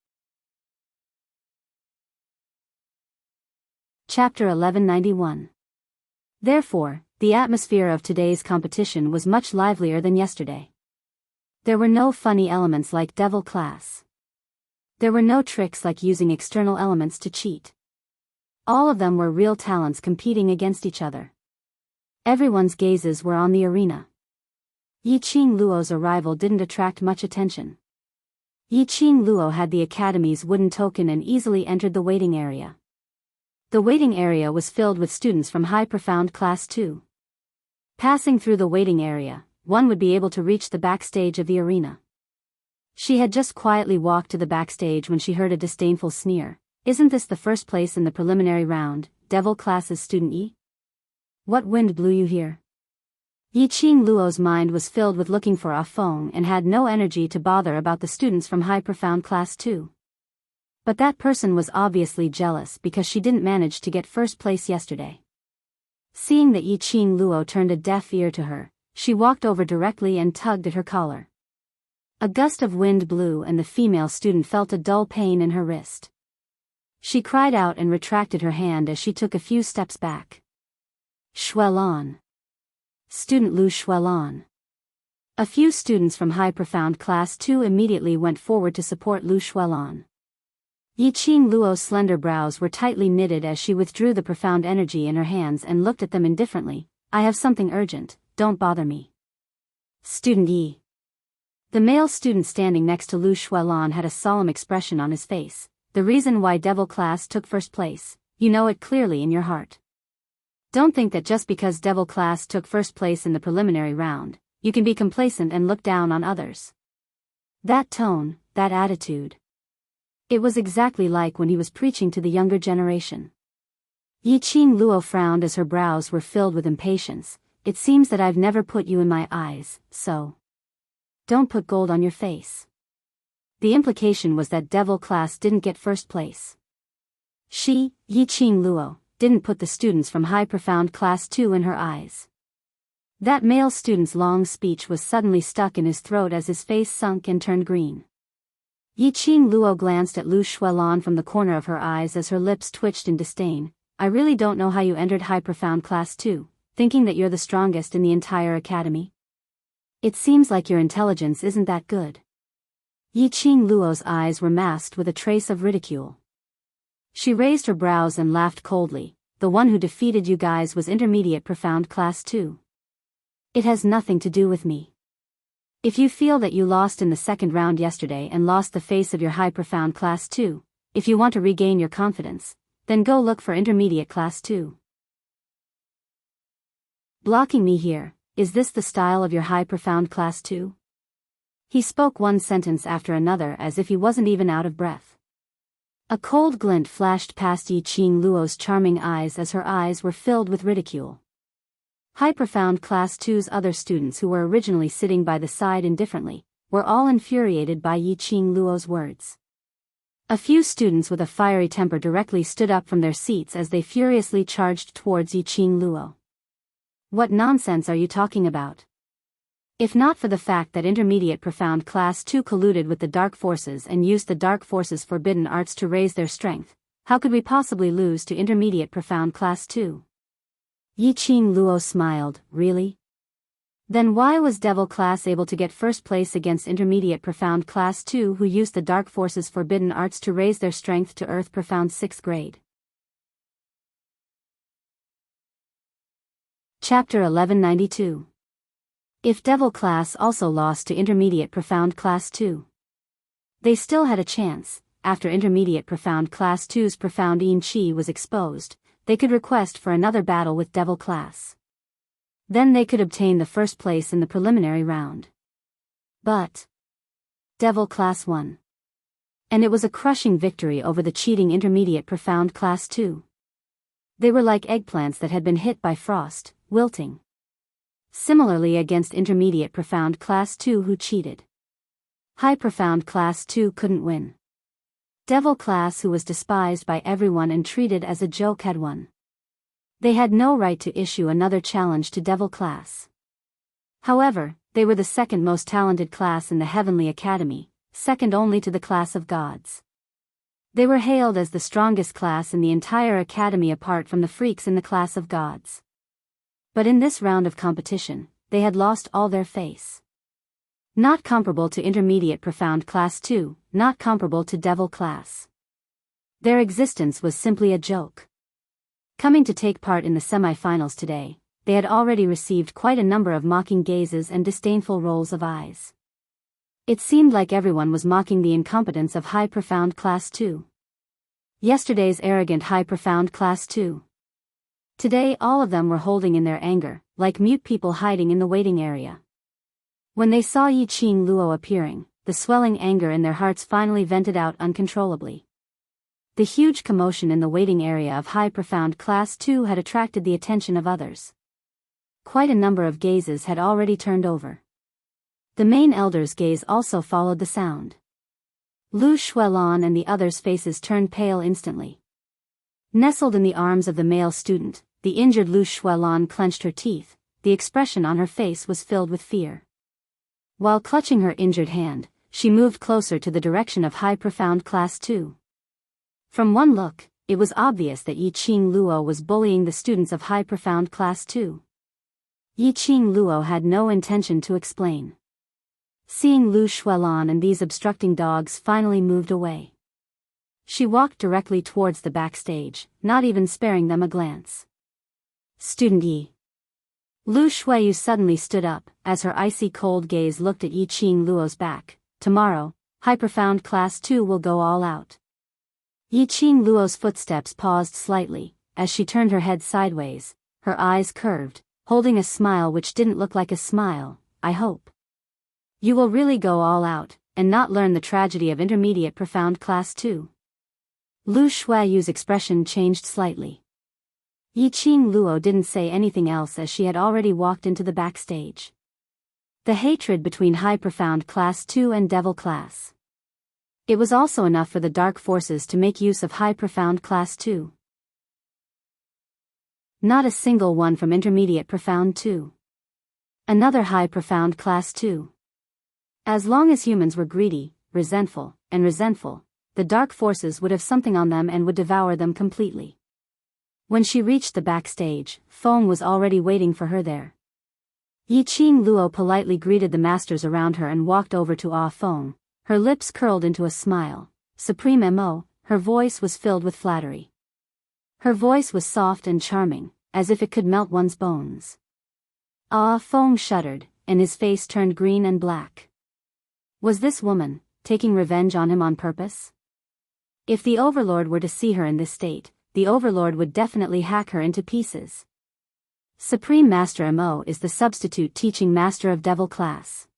Chapter 1191. Therefore, the atmosphere of today's competition was much livelier than yesterday. There were no funny elements like Devil Class. There were no tricks like using external elements to cheat. All of them were real talents competing against each other. Everyone's gazes were on the arena. Yiqing Luo's arrival didn't attract much attention. Yiqing Luo had the academy's wooden token and easily entered the waiting area. The waiting area was filled with students from High Profound Class 2. Passing through the waiting area, one would be able to reach the backstage of the arena. She had just quietly walked to the backstage when she heard a disdainful sneer. "Isn't this the first place in the preliminary round, Devil Class's student Yi? What wind blew you here?" Yiqing Luo's mind was filled with looking for a Feng and had no energy to bother about the students from High Profound Class 2. But that person was obviously jealous because she didn't manage to get first place yesterday. Seeing that Yiqing Luo turned a deaf ear to her, she walked over directly and tugged at her collar. A gust of wind blew and the female student felt a dull pain in her wrist. She cried out and retracted her hand as she took a few steps back. Xuelan. Student Lu Xuelan. A few students from High Profound Class 2 immediately went forward to support Lu Xuelan. Yiqing Luo's slender brows were tightly knitted as she withdrew the profound energy in her hands and looked at them indifferently. "I have something urgent, don't bother me." Student Yi. The male student standing next to Lu Xuelan had a solemn expression on his face. "The reason why Devil Class took first place, you know it clearly in your heart. Don't think that just because Devil Class took first place in the preliminary round, you can be complacent and look down on others." That tone, that attitude. It was exactly like when he was preaching to the younger generation. Yiqing Luo frowned as her brows were filled with impatience. "It seems that I've never put you in my eyes, so don't put gold on your face." The implication was that Devil Class didn't get first place. She, Yiqing Luo, didn't put the students from High Profound Class 2 in her eyes. That male student's long speech was suddenly stuck in his throat as his face sunk and turned green. Yiqing Luo glanced at Lu Xuelan from the corner of her eyes as her lips twitched in disdain. "I really don't know how you entered High Profound Class 2, thinking that you're the strongest in the entire academy. It seems like your intelligence isn't that good." Yiqing Luo's eyes were masked with a trace of ridicule. She raised her brows and laughed coldly. "The one who defeated you guys was Intermediate Profound Class 2. It has nothing to do with me. If you feel that you lost in the second round yesterday and lost the face of your High Profound Class 2, if you want to regain your confidence, then go look for Intermediate Class 2. Blocking me here, is this the style of your High Profound Class 2? He spoke one sentence after another as if he wasn't even out of breath. A cold glint flashed past Yiqing Luo's charming eyes as her eyes were filled with ridicule. High Profound Class 2's other students who were originally sitting by the side indifferently, were all infuriated by Yiqing Luo's words. A few students with a fiery temper directly stood up from their seats as they furiously charged towards Yiqing Luo. "What nonsense are you talking about? If not for the fact that Intermediate Profound Class 2 colluded with the Dark Forces and used the Dark Forces' forbidden arts to raise their strength, how could we possibly lose to Intermediate Profound Class 2? Yiqing Luo smiled. "Really? Then why was Devil Class able to get first place against Intermediate Profound Class 2 who used the Dark Forces' forbidden arts to raise their strength to Earth Profound 6th grade? Chapter 1192. If Devil Class also lost to Intermediate Profound Class 2. They still had a chance. After Intermediate Profound Class 2's Profound Yin Qi was exposed, they could request for another battle with Devil Class. Then they could obtain the first place in the preliminary round. But Devil Class won. And it was a crushing victory over the cheating Intermediate Profound Class 2. They were like eggplants that had been hit by frost, wilting. Similarly against Intermediate Profound Class 2 who cheated. High Profound Class 2 couldn't win. Devil class who was despised by everyone and treated as a joke had won. They had no right to issue another challenge to Devil class. However, they were the second most talented class in the Heavenly Academy, second only to the class of gods. They were hailed as the strongest class in the entire academy apart from the freaks in the class of gods. But in this round of competition, they had lost all their face. Not comparable to Intermediate Profound Class 2, not comparable to Devil Class. Their existence was simply a joke. Coming to take part in the semi-finals today, they had already received quite a number of mocking gazes and disdainful rolls of eyes. It seemed like everyone was mocking the incompetence of High Profound Class 2. Yesterday's arrogant High Profound Class 2. Today all of them were holding in their anger, like mute people hiding in the waiting area. When they saw Yi Qing Luo appearing, the swelling anger in their hearts finally vented out uncontrollably. The huge commotion in the waiting area of High Profound Class 2 had attracted the attention of others. Quite a number of gazes had already turned over. The main elder's gaze also followed the sound. Lu Shuelan and the others' faces turned pale instantly. Nestled in the arms of the male student, the injured Lu Shuelan clenched her teeth, the expression on her face was filled with fear. While clutching her injured hand, she moved closer to the direction of High Profound Class 2. From one look, it was obvious that Yi Qing Luo was bullying the students of High Profound Class 2. Yi Qing Luo had no intention to explain. Seeing Lu Shuelan and these obstructing dogs finally moved away, she walked directly towards the backstage, not even sparing them a glance. Student Yi. Lu Shueyu suddenly stood up, as her icy cold gaze looked at Yi Qing Luo's back. Tomorrow, High Profound Class 2 will go all out. Yi Qing Luo's footsteps paused slightly, as she turned her head sideways, her eyes curved, holding a smile which didn't look like a smile. I hope you will really go all out, and not learn the tragedy of Intermediate Profound Class 2. Lu Shueyu's expression changed slightly. Yi Qing Luo didn't say anything else as she had already walked into the backstage. The hatred between High Profound Class 2 and Devil Class. It was also enough for the dark forces to make use of High Profound Class 2. Not a single one from Intermediate Profound 2. Another High Profound Class 2. As long as humans were greedy, resentful, the dark forces would have something on them and would devour them completely. When she reached the backstage, Feng was already waiting for her there. Yi Qing Luo politely greeted the masters around her and walked over to Ah Feng, her lips curled into a smile. Supreme Mo, her voice was filled with flattery. Her voice was soft and charming, as if it could melt one's bones. Ah Feng shuddered, and his face turned green and black. Was this woman taking revenge on him on purpose? If the Overlord were to see her in this state, the Overlord would definitely hack her into pieces. Supreme Master Mo is the substitute teaching master of Devil Class.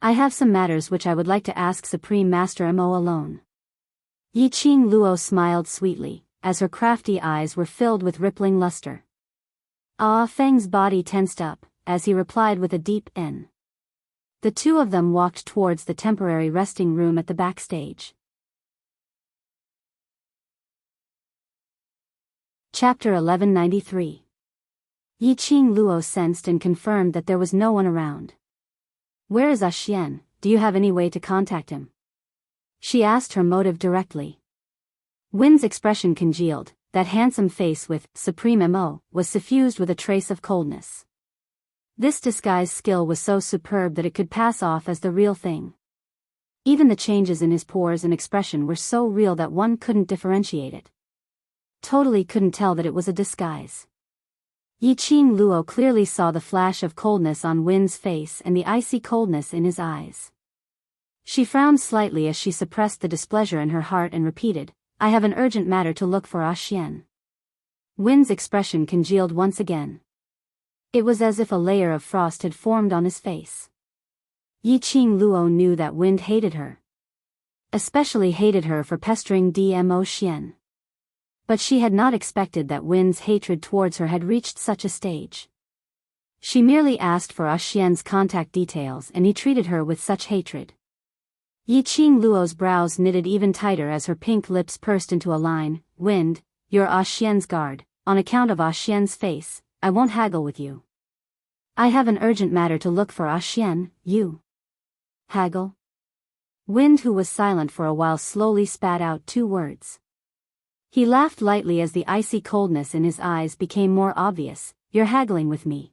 I have some matters which I would like to ask Supreme Master Mo alone. Yi Qing Luo smiled sweetly, as her crafty eyes were filled with rippling luster. Ah Feng's body tensed up, as he replied with a deep N. The two of them walked towards the temporary resting room at the backstage. Chapter 1193. Yi Qing Luo sensed and confirmed that there was no one around. Where is Xian? Do you have any way to contact him? She asked her motive directly. Win's expression congealed, that handsome face with Supreme Mo was suffused with a trace of coldness. This disguise skill was so superb that it could pass off as the real thing. Even the changes in his pores and expression were so real that one couldn't differentiate it. Totally couldn't tell that it was a disguise. Yi Qing Luo clearly saw the flash of coldness on Win's face and the icy coldness in his eyes. She frowned slightly as she suppressed the displeasure in her heart and repeated, I have an urgent matter to look for Xian. Win's expression congealed once again. It was as if a layer of frost had formed on his face. Yi Qing Luo knew that Wind hated her. Especially hated her for pestering Dmo Xian. But she had not expected that Win's hatred towards her had reached such a stage. She merely asked for Xian's contact details and he treated her with such hatred. Yi Qing Luo's brows knitted even tighter as her pink lips pursed into a line. Wind, you're Ah Xian's guard. On account of Ah Xian's face, I won't haggle with you. I have an urgent matter to look for Ah Xian. You haggle? Wind, who was silent for a while, slowly spat out 2 words. He laughed lightly as the icy coldness in his eyes became more obvious. You're haggling with me.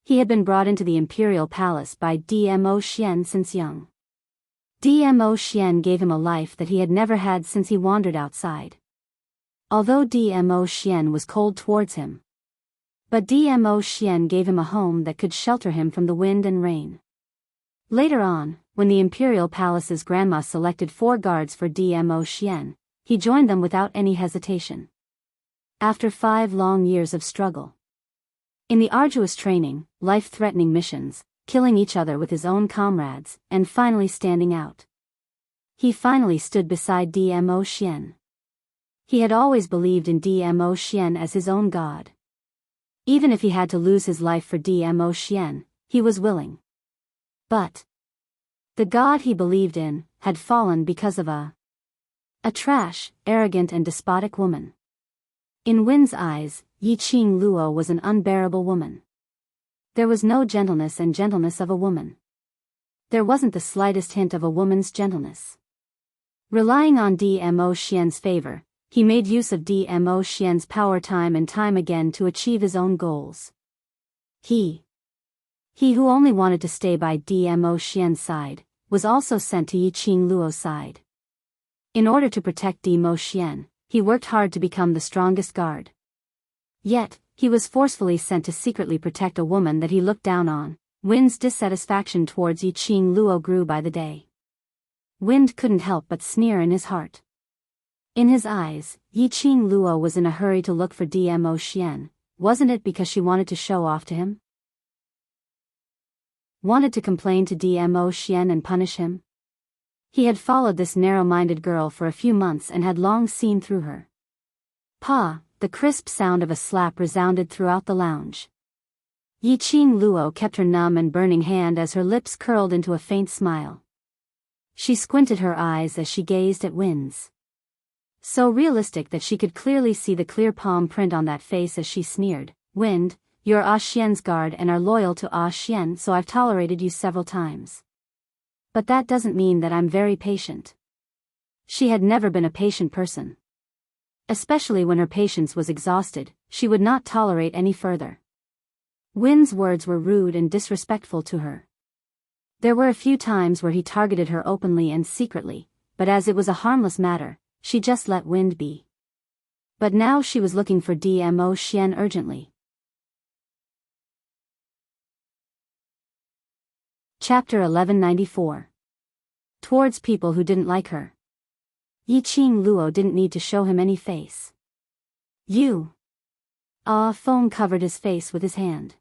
He had been brought into the imperial palace by Dmo Xian since young. Dmo Xian gave him a life that he had never had since he wandered outside. Although Dmo Xian was cold towards him, but Dmo Xian gave him a home that could shelter him from the wind and rain. Later on, when the imperial palace's grandma selected 4 guards for Dmo Xian, he joined them without any hesitation. After 5 long years of struggle, in the arduous training, life-threatening missions, killing each other with his own comrades, and finally standing out, he finally stood beside Dmo Xian. He had always believed in Dmo Xian as his own god. Even if he had to lose his life for Dmo Xian, he was willing. But the god he believed in had fallen because of a trash, arrogant and despotic woman. In Wind's eyes, Yi Qing Luo was an unbearable woman. There was no gentleness and gentleness of a woman. There wasn't the slightest hint of a woman's gentleness. Relying on Dmo Xian's favor, he made use of Dmo Xian's power time and time again to achieve his own goals. He who only wanted to stay by Dmo Xian's side, was also sent to Yi Qing Luo's side. In order to protect Dmo Xian, he worked hard to become the strongest guard. Yet, he was forcefully sent to secretly protect a woman that he looked down on. Wind's dissatisfaction towards Yi Qing Luo grew by the day. Wind couldn't help but sneer in his heart. In his eyes, Yi Qing Luo was in a hurry to look for Dmo Xian. Wasn't it because she wanted to show off to him? Wanted to complain to Dmo Xian and punish him? He had followed this narrow-minded girl for a few months and had long seen through her. Pa! The crisp sound of a slap resounded throughout the lounge. Yi Qing Luo kept her numb and burning hand as her lips curled into a faint smile. She squinted her eyes as she gazed at Wind's. So realistic that she could clearly see the clear palm print on that face as she sneered. Wind, you're Ah Xian's guard and are loyal to Ah Xian, so I've tolerated you several times. But that doesn't mean that I'm very patient. She had never been a patient person. Especially when her patience was exhausted, she would not tolerate any further. Wind's words were rude and disrespectful to her. There were a few times where he targeted her openly and secretly, but as it was a harmless matter, she just let Wind be. But now she was looking for Dmo Xian urgently. Chapter 1194. Towards people who didn't like her. Yi Qing Luo didn't need to show him any face. You. Foam covered his face with his hand.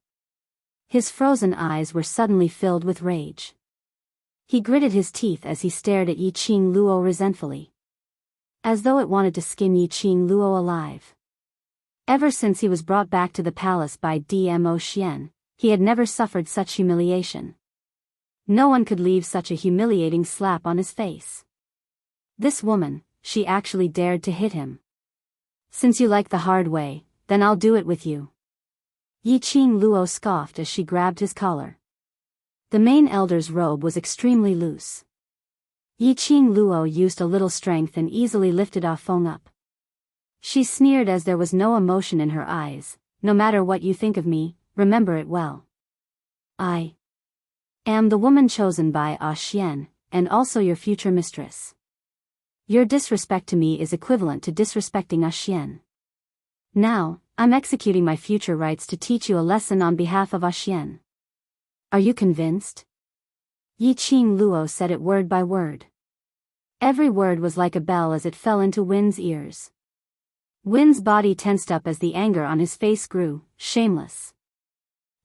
His frozen eyes were suddenly filled with rage. He gritted his teeth as he stared at Yi Qing Luo resentfully. As though it wanted to skin Yi Qing Luo alive. Ever since he was brought back to the palace by Dmo Xian, he had never suffered such humiliation. No one could leave such a humiliating slap on his face. This woman, she actually dared to hit him. Since you like the hard way, then I'll do it with you. Yi Qing Luo scoffed as she grabbed his collar. The main elder's robe was extremely loose. Yi Qing Luo used a little strength and easily lifted Ah Feng up. She sneered as there was no emotion in her eyes. No matter what you think of me, remember it well. I am the woman chosen by Ah Xian, and also your future mistress. Your disrespect to me is equivalent to disrespecting Ah Xian. Now, I'm executing my future rites to teach you a lesson on behalf of Ah Xian. Are you convinced? Yi Qing Luo said it word by word. Every word was like a bell as it fell into Wind's ears. Wind's body tensed up as the anger on his face grew. Shameless.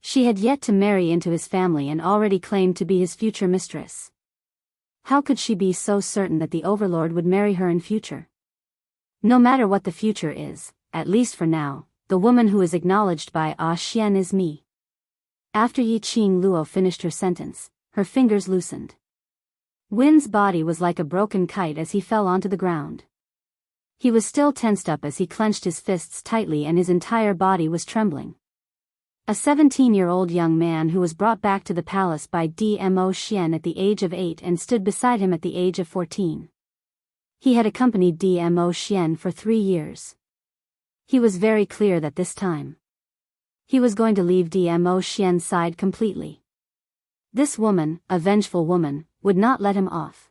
She had yet to marry into his family and already claimed to be his future mistress. How could she be so certain that the overlord would marry her in future? No matter what the future is, at least for now, the woman who is acknowledged by Ah Xian is me. After Yi Qing Luo finished her sentence, her fingers loosened. Win's body was like a broken kite as he fell onto the ground. He was still tensed up as he clenched his fists tightly and his entire body was trembling. A 17-year-old young man who was brought back to the palace by Dmo Xian at the age of 8 and stood beside him at the age of 14. He had accompanied Dmo Xian for 3 years. He was very clear that this time he was going to leave Dmo Xian's side completely. This woman, a vengeful woman, would not let him off.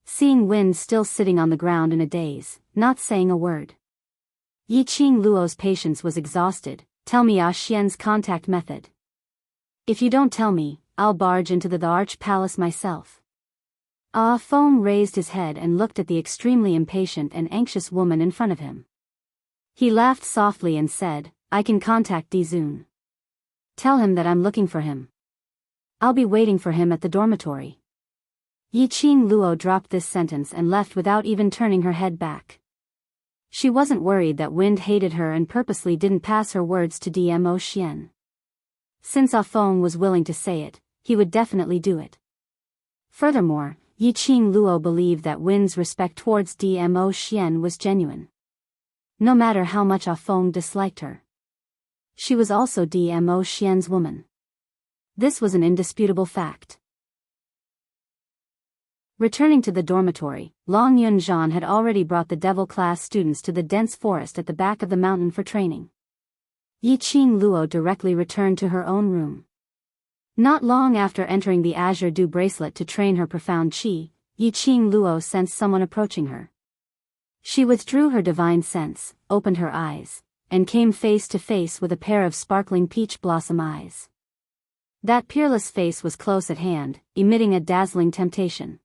Seeing Win still sitting on the ground in a daze, not saying a word. Yiqing Luo's patience was exhausted. Tell me Xian's contact method. If you don't tell me, I'll barge into the Arch Palace myself. Feng raised his head and looked at the extremely impatient and anxious woman in front of him. He laughed softly and said, I can contact Dizun. Tell him that I'm looking for him. I'll be waiting for him at the dormitory. Yiqing Luo dropped this sentence and left without even turning her head back. She wasn't worried that Wind hated her and purposely didn't pass her words to Dmo Xian. Since Feng was willing to say it, he would definitely do it. Furthermore, Yiqing Luo believed that Wind's respect towards Dmo Xian was genuine. No matter how much Feng disliked her, she was also Dmo Xian's woman. This was an indisputable fact. Returning to the dormitory, Long Yunzhan had already brought the devil-class students to the dense forest at the back of the mountain for training. Yiqing Luo directly returned to her own room. Not long after entering the Azure Dew bracelet to train her profound qi, Yiqing Luo sensed someone approaching her. She withdrew her divine sense, opened her eyes, and came face to face with a pair of sparkling peach blossom eyes. That peerless face was close at hand, emitting a dazzling temptation.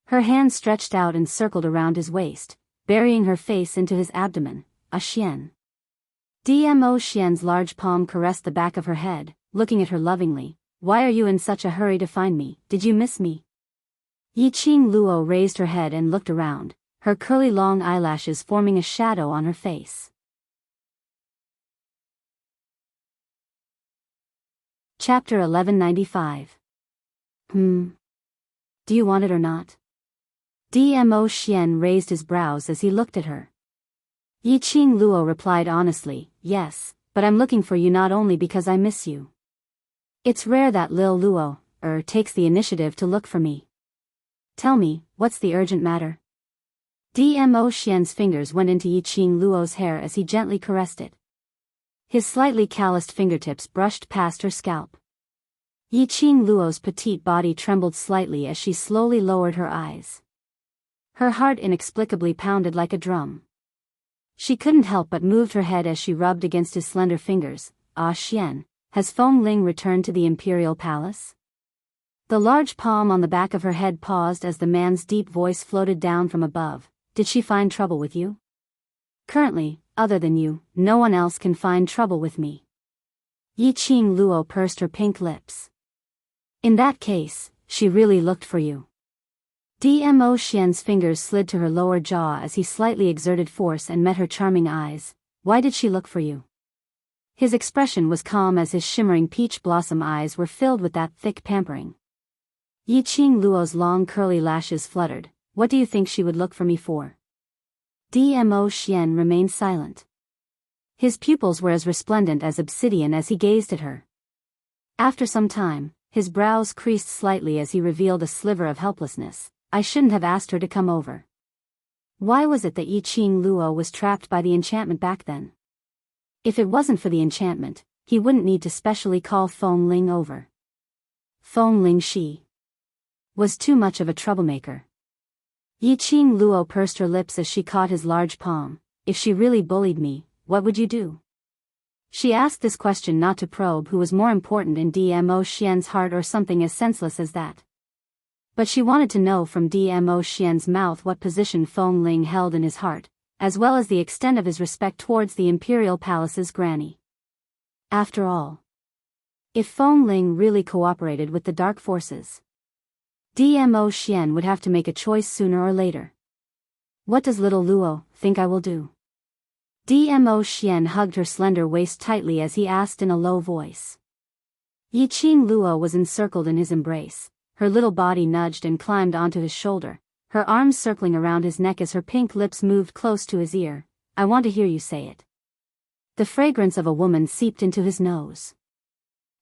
Her hand stretched out and circled around his waist, burying her face into his abdomen. Xian. Dmo Xian's large palm caressed the back of her head, looking at her lovingly. Why are you in such a hurry to find me? Did you miss me? Yiqing Luo raised her head and looked around, her curly long eyelashes forming a shadow on her face. Chapter 1195. Do you want it or not? Dmo Xian raised his brows as he looked at her. Yiqing Luo replied honestly, yes, but I'm looking for you not only because I miss you. It's rare that Lil Luo, takes the initiative to look for me. Tell me, what's the urgent matter? Dmo Xian's fingers went into Yiqing Luo's hair as he gently caressed it. His slightly calloused fingertips brushed past her scalp. Yiqing Luo's petite body trembled slightly as she slowly lowered her eyes. Her heart inexplicably pounded like a drum. She couldn't help but moved her head as she rubbed against his slender fingers. Xian, has Feng Ling returned to the imperial palace? The large palm on the back of her head paused as the man's deep voice floated down from above. Did she find trouble with you? Currently, other than you, no one else can find trouble with me. Yiqing Luo pursed her pink lips. In that case, she really looked for you. Dmo Xian's fingers slid to her lower jaw as he slightly exerted force and met her charming eyes. Why did she look for you? His expression was calm as his shimmering peach blossom eyes were filled with that thick pampering. Yiqing Luo's long curly lashes fluttered. What do you think she would look for me for? Dmo Xian remained silent. His pupils were as resplendent as obsidian as he gazed at her. After some time, his brows creased slightly as he revealed a sliver of helplessness. I shouldn't have asked her to come over. Why was it that Yiqing Luo was trapped by the enchantment back then? If it wasn't for the enchantment, he wouldn't need to specially call Feng Ling over. Feng Ling she was too much of a troublemaker. Yiqing Luo pursed her lips as she caught his large palm. If she really bullied me, what would you do? She asked this question not to probe who was more important in Dmo Xian's heart or something as senseless as that. But she wanted to know from Dmo Xian's mouth what position Feng Ling held in his heart, as well as the extent of his respect towards the imperial palace's granny. After all, if Feng Ling really cooperated with the dark forces, Dmo Xian would have to make a choice sooner or later. What does little Luo think I will do? Dmo Xian hugged her slender waist tightly as he asked in a low voice. Yiqing Luo was encircled in his embrace, her little body nudged and climbed onto his shoulder, her arms circling around his neck as her pink lips moved close to his ear. I want to hear you say it. The fragrance of a woman seeped into his nose.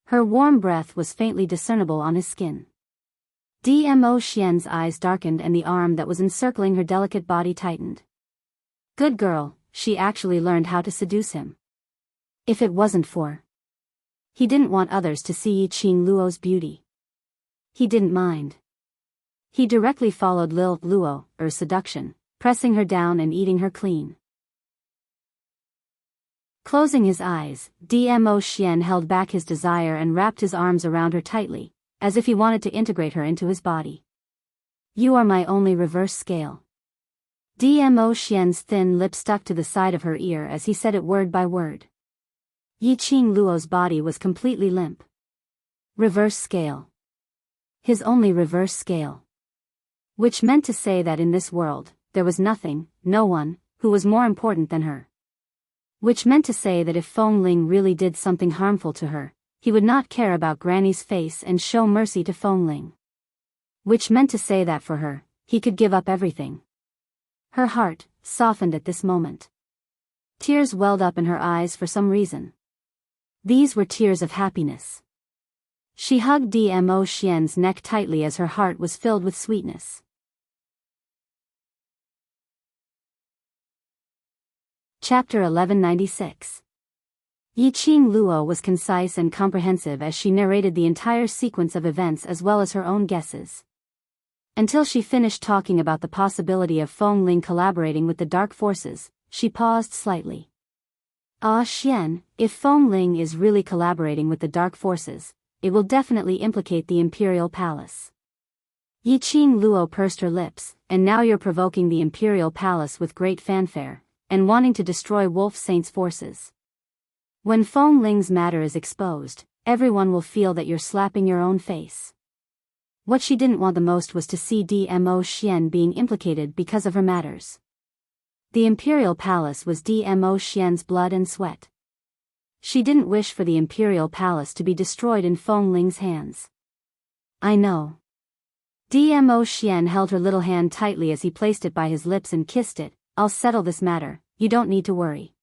Her warm breath was faintly discernible on his skin. Dmo Xian's eyes darkened and the arm that was encircling her delicate body tightened. Good girl, she actually learned how to seduce him. If it wasn't for... He didn't want others to see Yiqing Luo's beauty. He didn't mind. He directly followed Lil Luo's seduction, pressing her down and eating her clean. Closing his eyes, Dmo Xian held back his desire and wrapped his arms around her tightly, as if he wanted to integrate her into his body. You are my only reverse scale. Dmo Xian's thin lip stuck to the side of her ear as he said it word by word. Yiqing Luo's body was completely limp. Reverse scale. His only reverse scale. Which meant to say that in this world, there was nothing, no one, who was more important than her. Which meant to say that if Feng Ling really did something harmful to her, he would not care about Granny's face and show mercy to Feng Ling. Which meant to say that for her, he could give up everything. Her heart softened at this moment. Tears welled up in her eyes for some reason. These were tears of happiness. She hugged Dmo Xian's neck tightly as her heart was filled with sweetness. Chapter 1196. Yiqing Luo was concise and comprehensive as she narrated the entire sequence of events as well as her own guesses. Until she finished talking about the possibility of Feng Ling collaborating with the dark forces, she paused slightly. Ah Xian, if Feng Ling is really collaborating with the dark forces, it will definitely implicate the Imperial Palace. Yiqing Luo pursed her lips, and now you're provoking the Imperial Palace with great fanfare, and wanting to destroy Wolf Saint's forces. When Feng Ling's matter is exposed, everyone will feel that you're slapping your own face. What she didn't want the most was to see Dmo Xian being implicated because of her matters. The Imperial Palace was Dmo Xian's blood and sweat. She didn't wish for the Imperial Palace to be destroyed in Feng Ling's hands. I know. Dmo Xian held her little hand tightly as he placed it by his lips and kissed it. I'll settle this matter, you don't need to worry.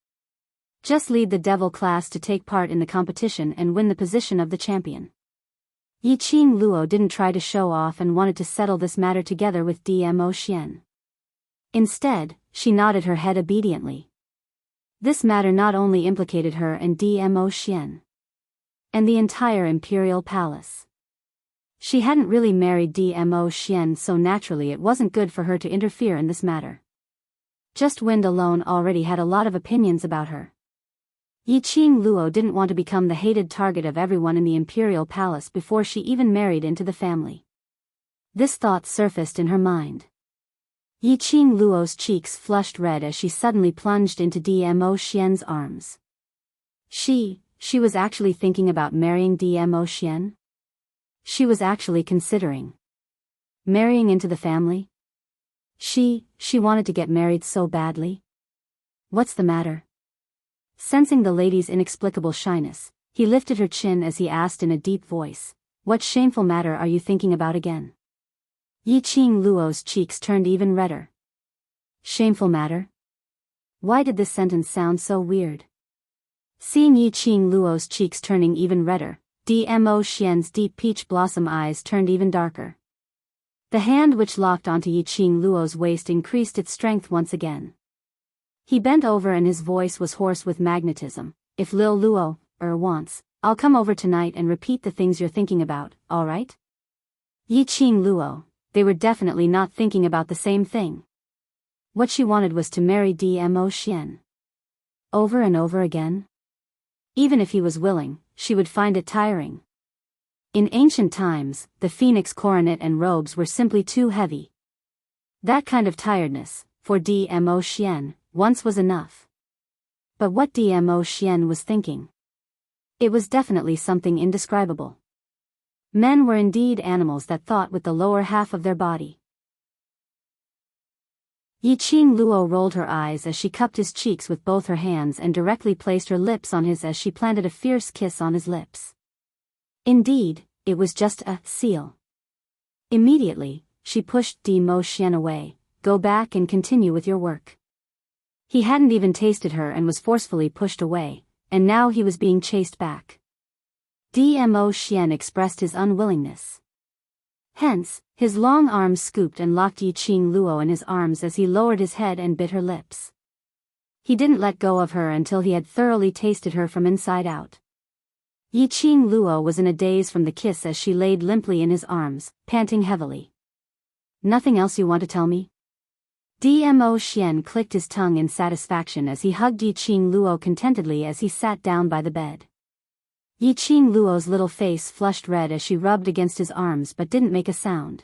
Just lead the devil class to take part in the competition and win the position of the champion. Yiqing Luo didn't try to show off and wanted to settle this matter together with Dmo Xian. Instead, she nodded her head obediently. This matter not only implicated her and Dmo Xian, and the entire Imperial Palace. She hadn't really married Dmo Xian, so naturally it wasn't good for her to interfere in this matter. Just Wind alone already had a lot of opinions about her. Yiqing Luo didn't want to become the hated target of everyone in the Imperial Palace before she even married into the family. This thought surfaced in her mind. Yiqing Luo's cheeks flushed red as she suddenly plunged into Dmo Xian's arms. She was actually thinking about marrying Dmo Xian? She was actually considering marrying into the family? She wanted to get married so badly? What's the matter? Sensing the lady's inexplicable shyness, he lifted her chin as he asked in a deep voice, what shameful matter are you thinking about again? Yiqing Luo's cheeks turned even redder. Shameful matter? Why did this sentence sound so weird? Seeing Yiqing Luo's cheeks turning even redder, Dmo Xian's deep peach blossom eyes turned even darker. The hand which locked onto Yiqing Luo's waist increased its strength once again. He bent over and his voice was hoarse with magnetism. If Lil Luo wants, I'll come over tonight and repeat the things you're thinking about, alright? Yiqing Luo, they were definitely not thinking about the same thing. What she wanted was to marry Dmo Xian. Over and over again? Even if he was willing, she would find it tiring. In ancient times, the phoenix coronet and robes were simply too heavy. That kind of tiredness, for Dmo Xian, once was enough. But what Dmo Xian was thinking? It was definitely something indescribable. Men were indeed animals that thought with the lower half of their body. Yiqing Luo rolled her eyes as she cupped his cheeks with both her hands and directly placed her lips on his as she planted a fierce kiss on his lips. Indeed, it was just a seal. Immediately, she pushed Demo Xian away. Go back and continue with your work. He hadn't even tasted her and was forcefully pushed away, and now he was being chased back. Dmo Xian expressed his unwillingness. Hence, his long arms scooped and locked Yiqing Luo in his arms as he lowered his head and bit her lips. He didn't let go of her until he had thoroughly tasted her from inside out. Yiqing Luo was in a daze from the kiss as she laid limply in his arms, panting heavily. Nothing else you want to tell me? Dmo Xian clicked his tongue in satisfaction as he hugged Yiqing Luo contentedly as he sat down by the bed. Yiqing Luo's little face flushed red as she rubbed against his arms but didn't make a sound.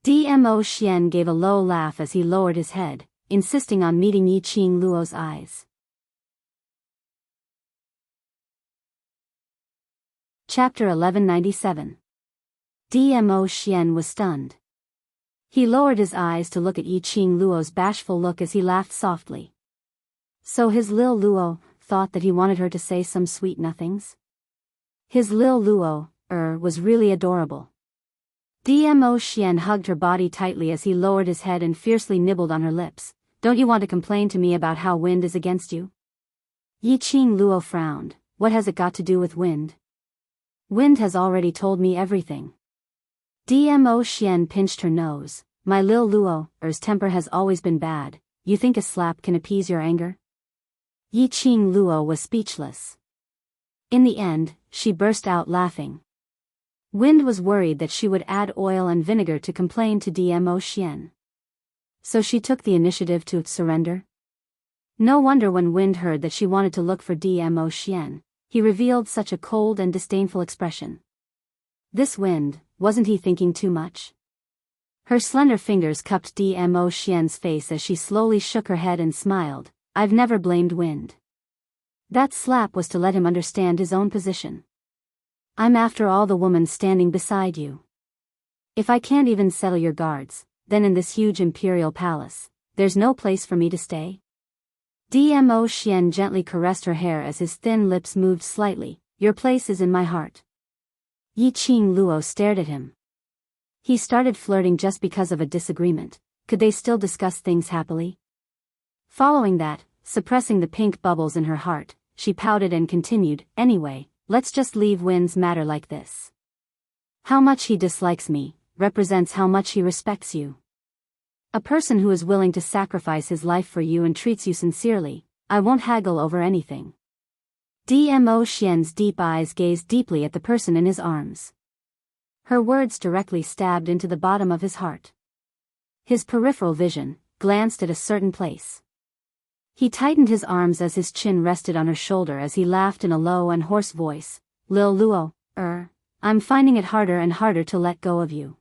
Dmo Xian gave a low laugh as he lowered his head, insisting on meeting Yiqing Luo's eyes. Chapter 1197. Dmo Xian was stunned. He lowered his eyes to look at Yiqing Luo's bashful look as he laughed softly. So his Lil Luo thought that he wanted her to say some sweet nothings? His Lil Luo, was really adorable. Dmo Xian hugged her body tightly as he lowered his head and fiercely nibbled on her lips. Don't you want to complain to me about how wind is against you? Yiqing Luo frowned. What has it got to do with wind? Wind has already told me everything. Dmo Xian pinched her nose. My Lil Luo's temper has always been bad. You think a slap can appease your anger? Yiqing Luo was speechless. In the end, she burst out laughing. Wind was worried that she would add oil and vinegar to complain to Dmo Xian. So she took the initiative to surrender? No wonder when Wind heard that she wanted to look for Dmo Xian, he revealed such a cold and disdainful expression. This Wind, wasn't he thinking too much? Her slender fingers cupped Dmo Xian's face as she slowly shook her head and smiled. I've never blamed Wind. That slap was to let him understand his own position. I'm after all the woman standing beside you. If I can't even settle your guards, then in this huge imperial palace, there's no place for me to stay? Dmo Xian gently caressed her hair as his thin lips moved slightly. Your place is in my heart. Yiqing Luo stared at him. He started flirting just because of a disagreement. Could they still discuss things happily? Following that, suppressing the pink bubbles in her heart, she pouted and continued, anyway, let's just leave Wind's matter like this. How much he dislikes me represents how much he respects you. A person who is willing to sacrifice his life for you and treats you sincerely, I won't haggle over anything. Dmo Xian's deep eyes gazed deeply at the person in his arms. Her words directly stabbed into the bottom of his heart. His peripheral vision glanced at a certain place. He tightened his arms as his chin rested on her shoulder as he laughed in a low and hoarse voice. Lil Luo, I'm finding it harder and harder to let go of you.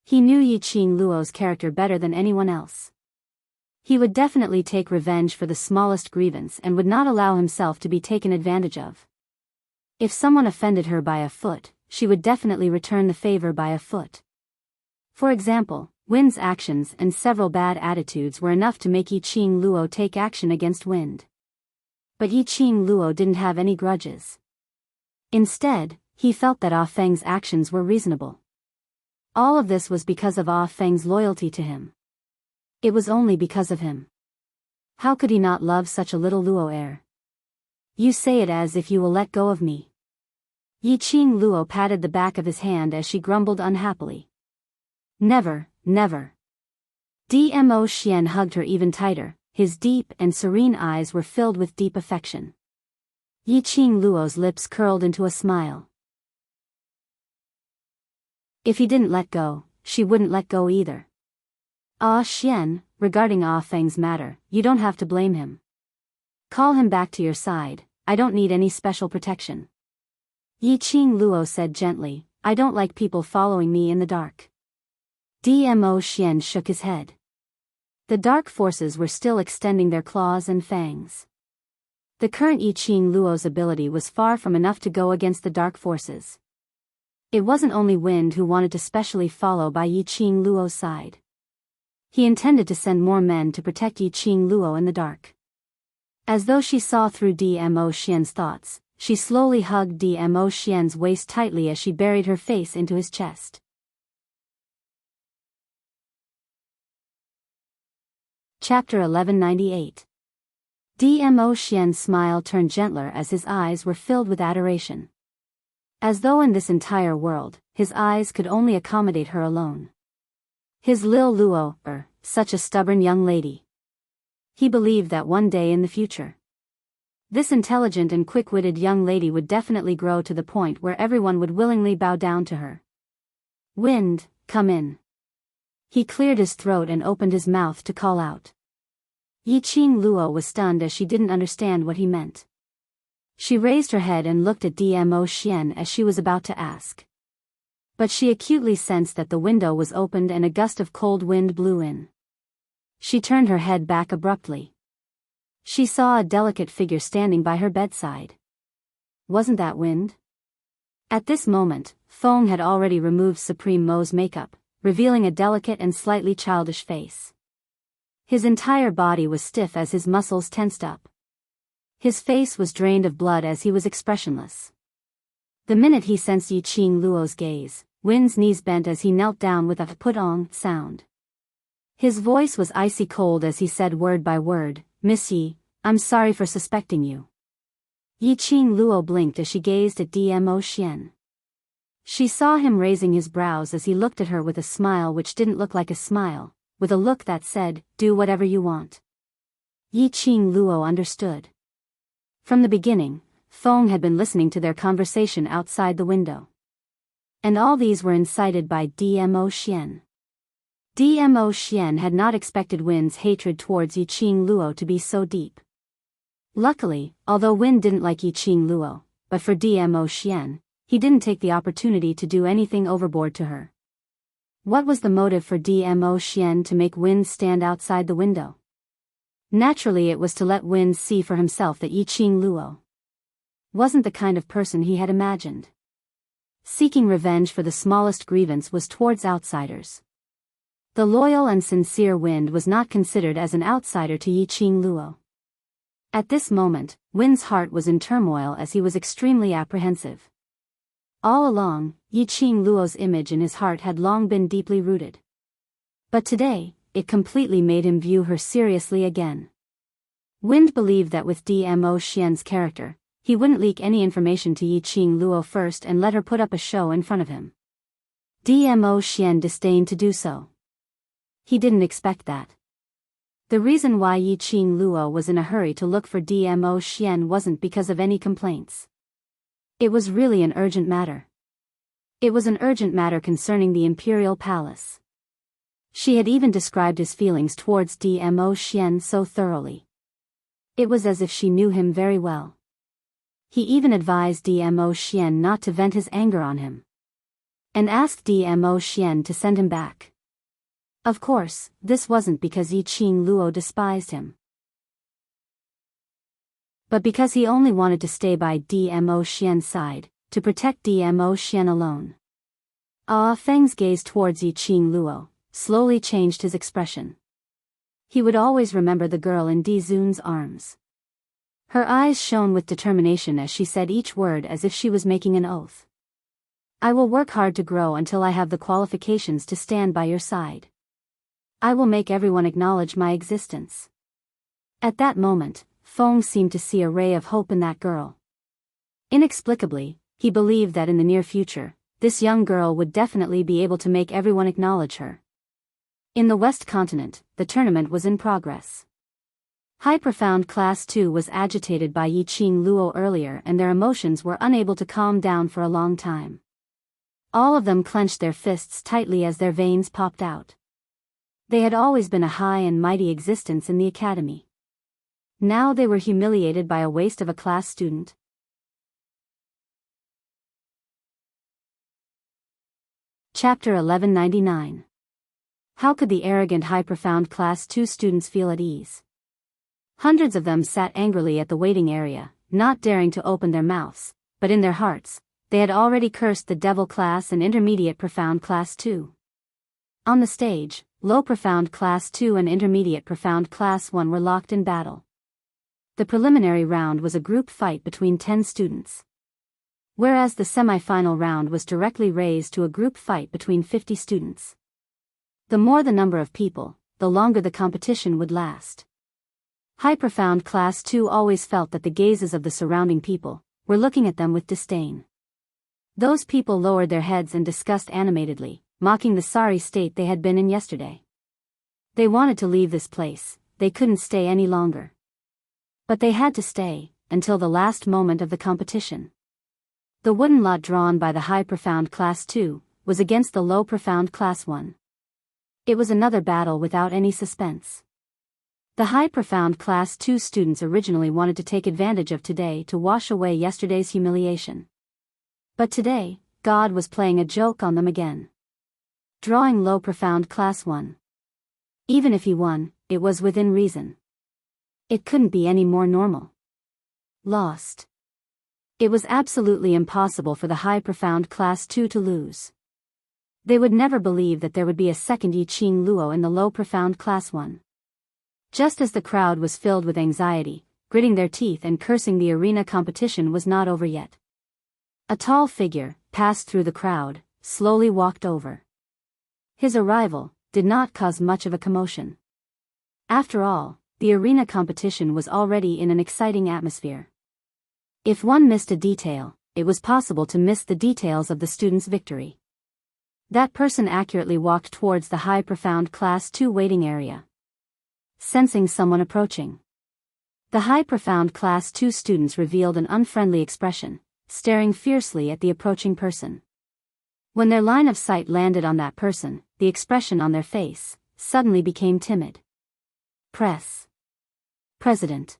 He knew Yiqing Luo's character better than anyone else. He would definitely take revenge for the smallest grievance and would not allow himself to be taken advantage of. If someone offended her by a foot, she would definitely return the favor by a foot. For example, Wind's actions and several bad attitudes were enough to make Yiqing Luo take action against Wind. But Yiqing Luo didn't have any grudges. Instead, he felt that Ah Feng's actions were reasonable. All of this was because of Ah Feng's loyalty to him. It was only because of him. How could he not love such a little Luo heir? You say it as if you will let go of me. Yiqing Luo patted the back of his hand as she grumbled unhappily. Never, never. Dmo Xian hugged her even tighter, his deep and serene eyes were filled with deep affection. Yiqing Luo's lips curled into a smile. If he didn't let go, she wouldn't let go either. Ah Xian, regarding Ah Feng's matter, you don't have to blame him. Call him back to your side, I don't need any special protection. Yiqing Luo said gently, I don't like people following me in the dark. Dmo Xian shook his head. The dark forces were still extending their claws and fangs. The current Yiqing Luo's ability was far from enough to go against the dark forces. It wasn't only Wind who wanted to specially follow by Yiqing Luo's side. He intended to send more men to protect Yiqing Luo in the dark. As though she saw through Dmo Xian's thoughts, she slowly hugged Dmo Xian's waist tightly as she buried her face into his chest. Chapter 1198. Dmo Xian's smile turned gentler as his eyes were filled with adoration. As though in this entire world, his eyes could only accommodate her alone. His Lil Luo, such a stubborn young lady. He believed that one day in the future, this intelligent and quick-witted young lady would definitely grow to the point where everyone would willingly bow down to her. Wind, come in. He cleared his throat and opened his mouth to call out. Yiqing Luo was stunned as she didn't understand what he meant. She raised her head and looked at Dmo Xian as she was about to ask. But she acutely sensed that the window was opened and a gust of cold wind blew in. She turned her head back abruptly. She saw a delicate figure standing by her bedside. Wasn't that wind? At this moment, Feng had already removed Supreme Mo's makeup, revealing a delicate and slightly childish face. His entire body was stiff as his muscles tensed up. His face was drained of blood as he was expressionless. The minute he sensed Yiqing Luo's gaze, Win's knees bent as he knelt down with a put-on sound. His voice was icy cold as he said word by word, "Miss Yi, I'm sorry for suspecting you." Yiqing Luo blinked as she gazed at Dmo Xian. She saw him raising his brows as he looked at her with a smile which didn't look like a smile, with a look that said, "Do whatever you want." Yiqing Luo understood. From the beginning, Feng had been listening to their conversation outside the window. And all these were incited by Dmo Xian. Dmo Xian had not expected Win's hatred towards Yiqing Luo to be so deep. Luckily, although Win didn't like Yiqing Luo, but for Dmo Xian, he didn't take the opportunity to do anything overboard to her. What was the motive for Dmo Xian to make Win stand outside the window? Naturally it was to let Win see for himself that Yiqing Luo wasn't the kind of person he had imagined. Seeking revenge for the smallest grievance was towards outsiders. The loyal and sincere Wind was not considered as an outsider to Yiqing Luo. At this moment, Win's heart was in turmoil as he was extremely apprehensive. All along, Yiqing Luo's image in his heart had long been deeply rooted. But today, it completely made him view her seriously again. Wind believed that with Dmo Xian's character, he wouldn't leak any information to Yiqing Luo first and let her put up a show in front of him. Dmo Xian disdained to do so. He didn't expect that. The reason why Yiqing Luo was in a hurry to look for Dmo Xian wasn't because of any complaints. It was really an urgent matter. It was an urgent matter concerning the imperial palace. She had even described his feelings towards Dmo Xian so thoroughly. It was as if she knew him very well. He even advised Dmo Xian not to vent his anger on him, and asked Dmo Xian to send him back. Of course, this wasn't because Yiqing Luo despised him, but because he only wanted to stay by Dmo Xian's side, to protect Dmo Xian alone. Feng's gaze towards Yiqing Luo slowly changed his expression. He would always remember the girl in Dizun's arms. Her eyes shone with determination as she said each word as if she was making an oath. "I will work hard to grow until I have the qualifications to stand by your side. I will make everyone acknowledge my existence." At that moment, Feng seemed to see a ray of hope in that girl. Inexplicably, he believed that in the near future, this young girl would definitely be able to make everyone acknowledge her. In the West Continent, the tournament was in progress. High Profound Class 2 was agitated by Yiqing Luo earlier and their emotions were unable to calm down for a long time. All of them clenched their fists tightly as their veins popped out. They had always been a high and mighty existence in the academy. Now they were humiliated by a waste of a class student. Chapter 1199. How could the arrogant High Profound Class 2 students feel at ease? Hundreds of them sat angrily at the waiting area, not daring to open their mouths, but in their hearts, they had already cursed the Devil Class and Intermediate Profound Class 2. On the stage, Low Profound Class 2 and Intermediate Profound Class 1 were locked in battle. The preliminary round was a group fight between 10 students, whereas the semi-final round was directly raised to a group fight between 50 students. The more the number of people, the longer the competition would last. High Profound Class 2 always felt that the gazes of the surrounding people were looking at them with disdain. Those people lowered their heads and discussed animatedly, mocking the sorry state they had been in yesterday. They wanted to leave this place, they couldn't stay any longer. But they had to stay, until the last moment of the competition. The wooden lot drawn by the High Profound Class 2 was against the Low Profound Class 1. It was another battle without any suspense. The High Profound Class 2 students originally wanted to take advantage of today to wash away yesterday's humiliation. But today, God was playing a joke on them again. Drawing Low Profound Class 1. Even if he won, it was within reason. It couldn't be any more normal. Lost. It was absolutely impossible for the High Profound Class 2 to lose. They would never believe that there would be a second I Ching Luo in the Low Profound Class 1. Just as the crowd was filled with anxiety, gritting their teeth and cursing, the arena competition was not over yet. A tall figure passed through the crowd, slowly walked over. His arrival did not cause much of a commotion. After all, the arena competition was already in an exciting atmosphere. If one missed a detail, it was possible to miss the details of the student's victory. That person accurately walked towards the High Profound Class 2 waiting area. Sensing someone approaching, the High Profound Class 2 students revealed an unfriendly expression, staring fiercely at the approaching person. When their line of sight landed on that person, the expression on their face suddenly became timid. President.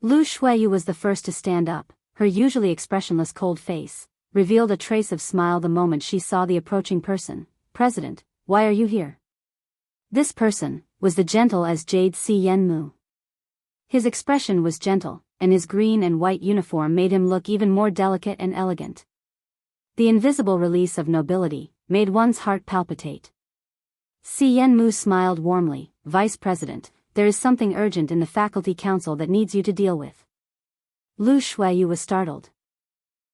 Lu Shuiyu was the first to stand up. Her usually expressionless cold face revealed a trace of smile the moment she saw the approaching person. President, why are you here? This person was the gentle as jade Si Yen Mu. His expression was gentle, and his green and white uniform made him look even more delicate and elegant. The invisible release of nobility made one's heart palpitate. Si Yen Mu smiled warmly. Vice President, there is something urgent in the faculty council that needs you to deal with. Lu Shuiyu was startled.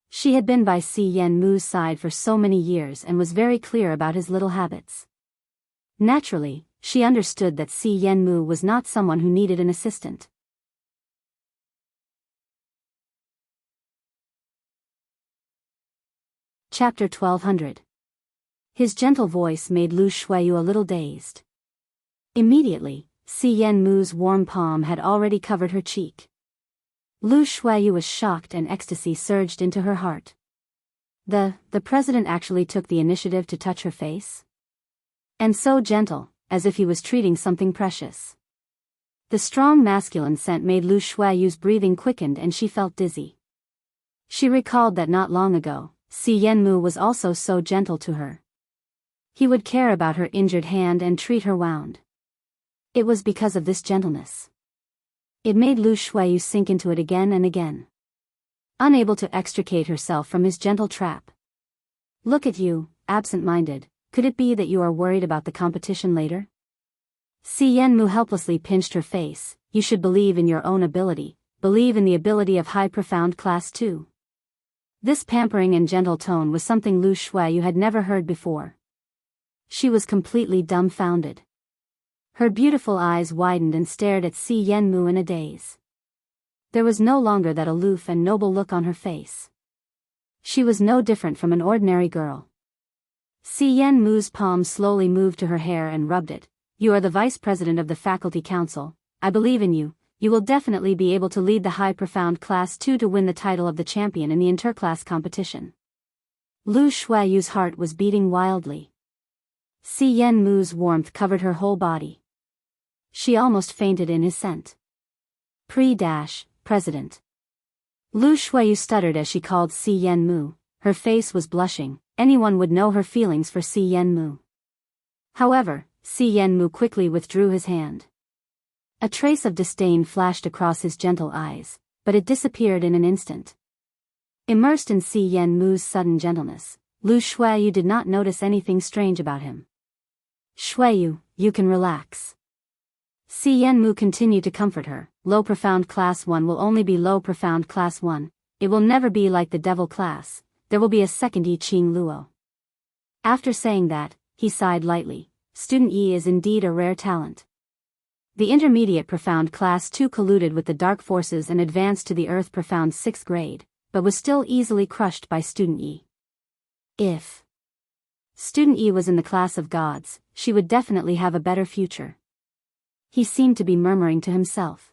She had been by Si Yen Mu's side for so many years and was very clear about his little habits. Naturally, she understood that Si Yen Mu was not someone who needed an assistant. Chapter 1200. His gentle voice made Lu Shuiyu a little dazed. Immediately, Si Yen Mu's warm palm had already covered her cheek. Lu Shuiyu was shocked and ecstasy surged into her heart. The president actually took the initiative to touch her face? And so gentle, as if he was treating something precious. The strong masculine scent made Lu Shuiyu's breathing quickened and she felt dizzy. She recalled that not long ago, Si Yen Mu was also so gentle to her. He would care about her injured hand and treat her wound. It was because of this gentleness. It made Lu Shuiyu sink into it again and again. Unable to extricate herself from his gentle trap. Look at you, absent-minded, could it be that you are worried about the competition later? Si Yen Mu helplessly pinched her face. You should believe in your own ability, believe in the ability of High Profound Class 2. This pampering and gentle tone was something Lu Shuiyu had never heard before. She was completely dumbfounded. Her beautiful eyes widened and stared at Si Yen Mu in a daze. There was no longer that aloof and noble look on her face. She was no different from an ordinary girl. Si Yen Mu's palm slowly moved to her hair and rubbed it. You are the vice president of the faculty council. I believe in you. You will definitely be able to lead the High Profound Class 2 to win the title of the champion in the interclass competition. Lu Shuiyu's heart was beating wildly. Si Yen Mu's warmth covered her whole body. She almost fainted in his scent. President. Lu Shuiyu stuttered as she called Si Yen Mu. Her face was blushing. Anyone would know her feelings for Si Yen Mu. However, Si Yen Mu quickly withdrew his hand. A trace of disdain flashed across his gentle eyes, but it disappeared in an instant. Immersed in Si Yen Mu's sudden gentleness, Lu Shuiyu did not notice anything strange about him. Shuiyu, you can relax. Si Yen Mu continued to comfort her. Low Profound Class 1 will only be Low Profound Class 1. It will never be like the Devil class. There will be a second I Ching Luo. After saying that, he sighed lightly. Student E is indeed a rare talent. The intermediate profound class 2 colluded with the dark forces and advanced to the earth profound 6th grade, but was still easily crushed by Student E. If Student E was in the class of gods, she would definitely have a better future. He seemed to be murmuring to himself.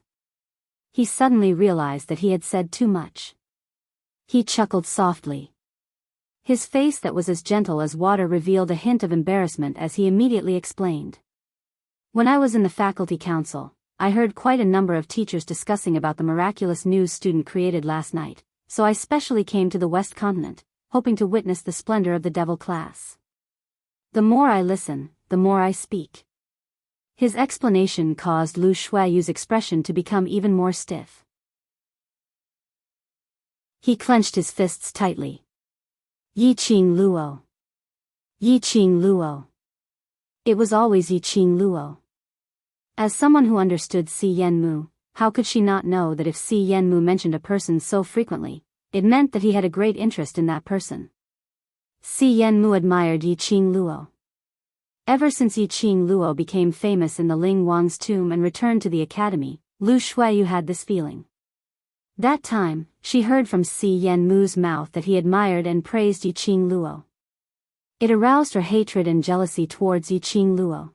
He suddenly realized that he had said too much. He chuckled softly. His face that was as gentle as water revealed a hint of embarrassment as he immediately explained. When I was in the faculty council, I heard quite a number of teachers discussing about the miraculous news student created last night, so I specially came to the West Continent, hoping to witness the splendor of the devil class. The more I listen, the more I speak. His explanation caused Lu Shuayu's expression to become even more stiff. He clenched his fists tightly. Yi Qing Luo. Yi Qing Luo. It was always Yi Qing Luo. As someone who understood Si Yenmu, how could she not know that if Si Yenmu mentioned a person so frequently, it meant that he had a great interest in that person? Si Yenmu admired Yi Qing Luo. Ever since Yi Qing Luo became famous in the Ling Wang's tomb and returned to the academy, Lu Shuayu had this feeling. That time, she heard from Si Yenmu's mouth that he admired and praised Yi Qing Luo. It aroused her hatred and jealousy towards Yi Qing Luo.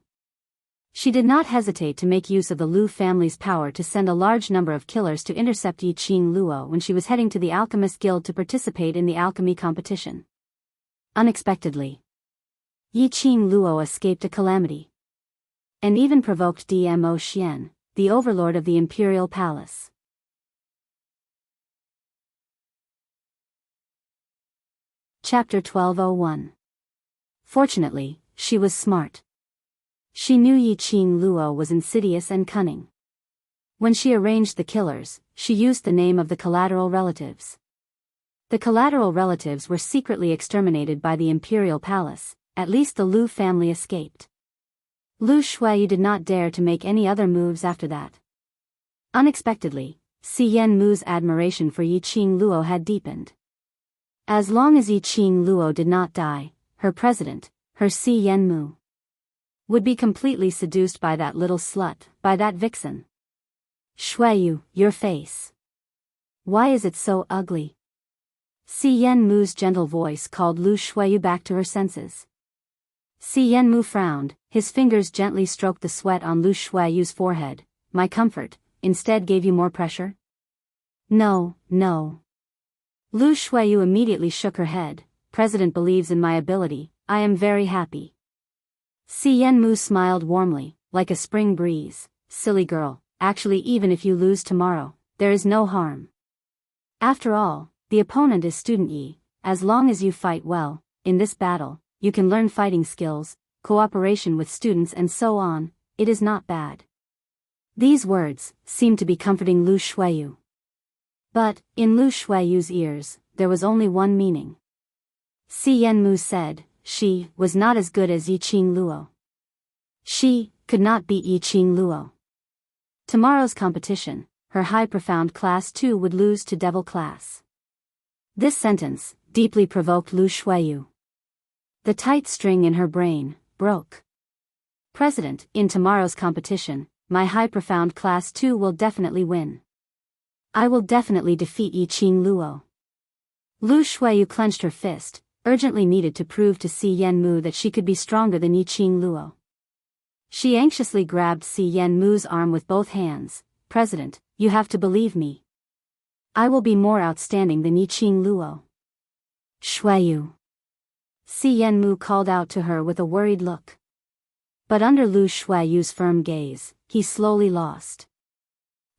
She did not hesitate to make use of the Lu family's power to send a large number of killers to intercept Yi Qing Luo when she was heading to the Alchemist Guild to participate in the alchemy competition. Unexpectedly, Yi Qing Luo escaped a calamity. And even provoked Dmo Xian, the overlord of the Imperial Palace. Chapter 1201. Fortunately, she was smart. She knew Yi Qing Luo was insidious and cunning. When she arranged the killers, she used the name of the collateral relatives. The collateral relatives were secretly exterminated by the Imperial Palace, at least the Lu family escaped. Lu Shuayu did not dare to make any other moves after that. Unexpectedly, Si Yenmu's admiration for Yi Qing Luo had deepened. As long as Yi Qing Luo did not die, her president, her Si Yenmu, would be completely seduced by that little slut, by that vixen. Shuayu, your face. Why is it so ugly? Si Yenmu's gentle voice called Lu Shuayu back to her senses. Si Yenmu frowned, his fingers gently stroked the sweat on Lu Shuayu's forehead. My comfort, instead gave you more pressure? No, no. Lu Shuayu immediately shook her head. President believes in my ability, I am very happy. Si Yenmu smiled warmly, like a spring breeze. Silly girl, actually even if you lose tomorrow, there is no harm. After all, the opponent is Student Yi. As long as you fight well, in this battle, you can learn fighting skills, cooperation with students and so on, it is not bad. These words seemed to be comforting Lu Shuayu. But, in Lu Shuayu's ears, there was only one meaning. Si Yenmu said, she was not as good as Yi Qing Luo. She could not beat Yi Qing Luo. Tomorrow's competition, her high profound class 2 would lose to devil class. This sentence deeply provoked Lu Shuayu. The tight string in her brain broke. President, in tomorrow's competition, my high profound class 2 will definitely win. I will definitely defeat Yi Qing Luo. Lu Shuayu clenched her fist, urgently needed to prove to Si Yenmu that she could be stronger than Yi Qing Luo. She anxiously grabbed Si Yenmu's arm with both hands. President, you have to believe me. I will be more outstanding than Yi Qing Luo. Shuayu. Si Yenmu called out to her with a worried look. But under Lu Shuayu's firm gaze, he slowly lost.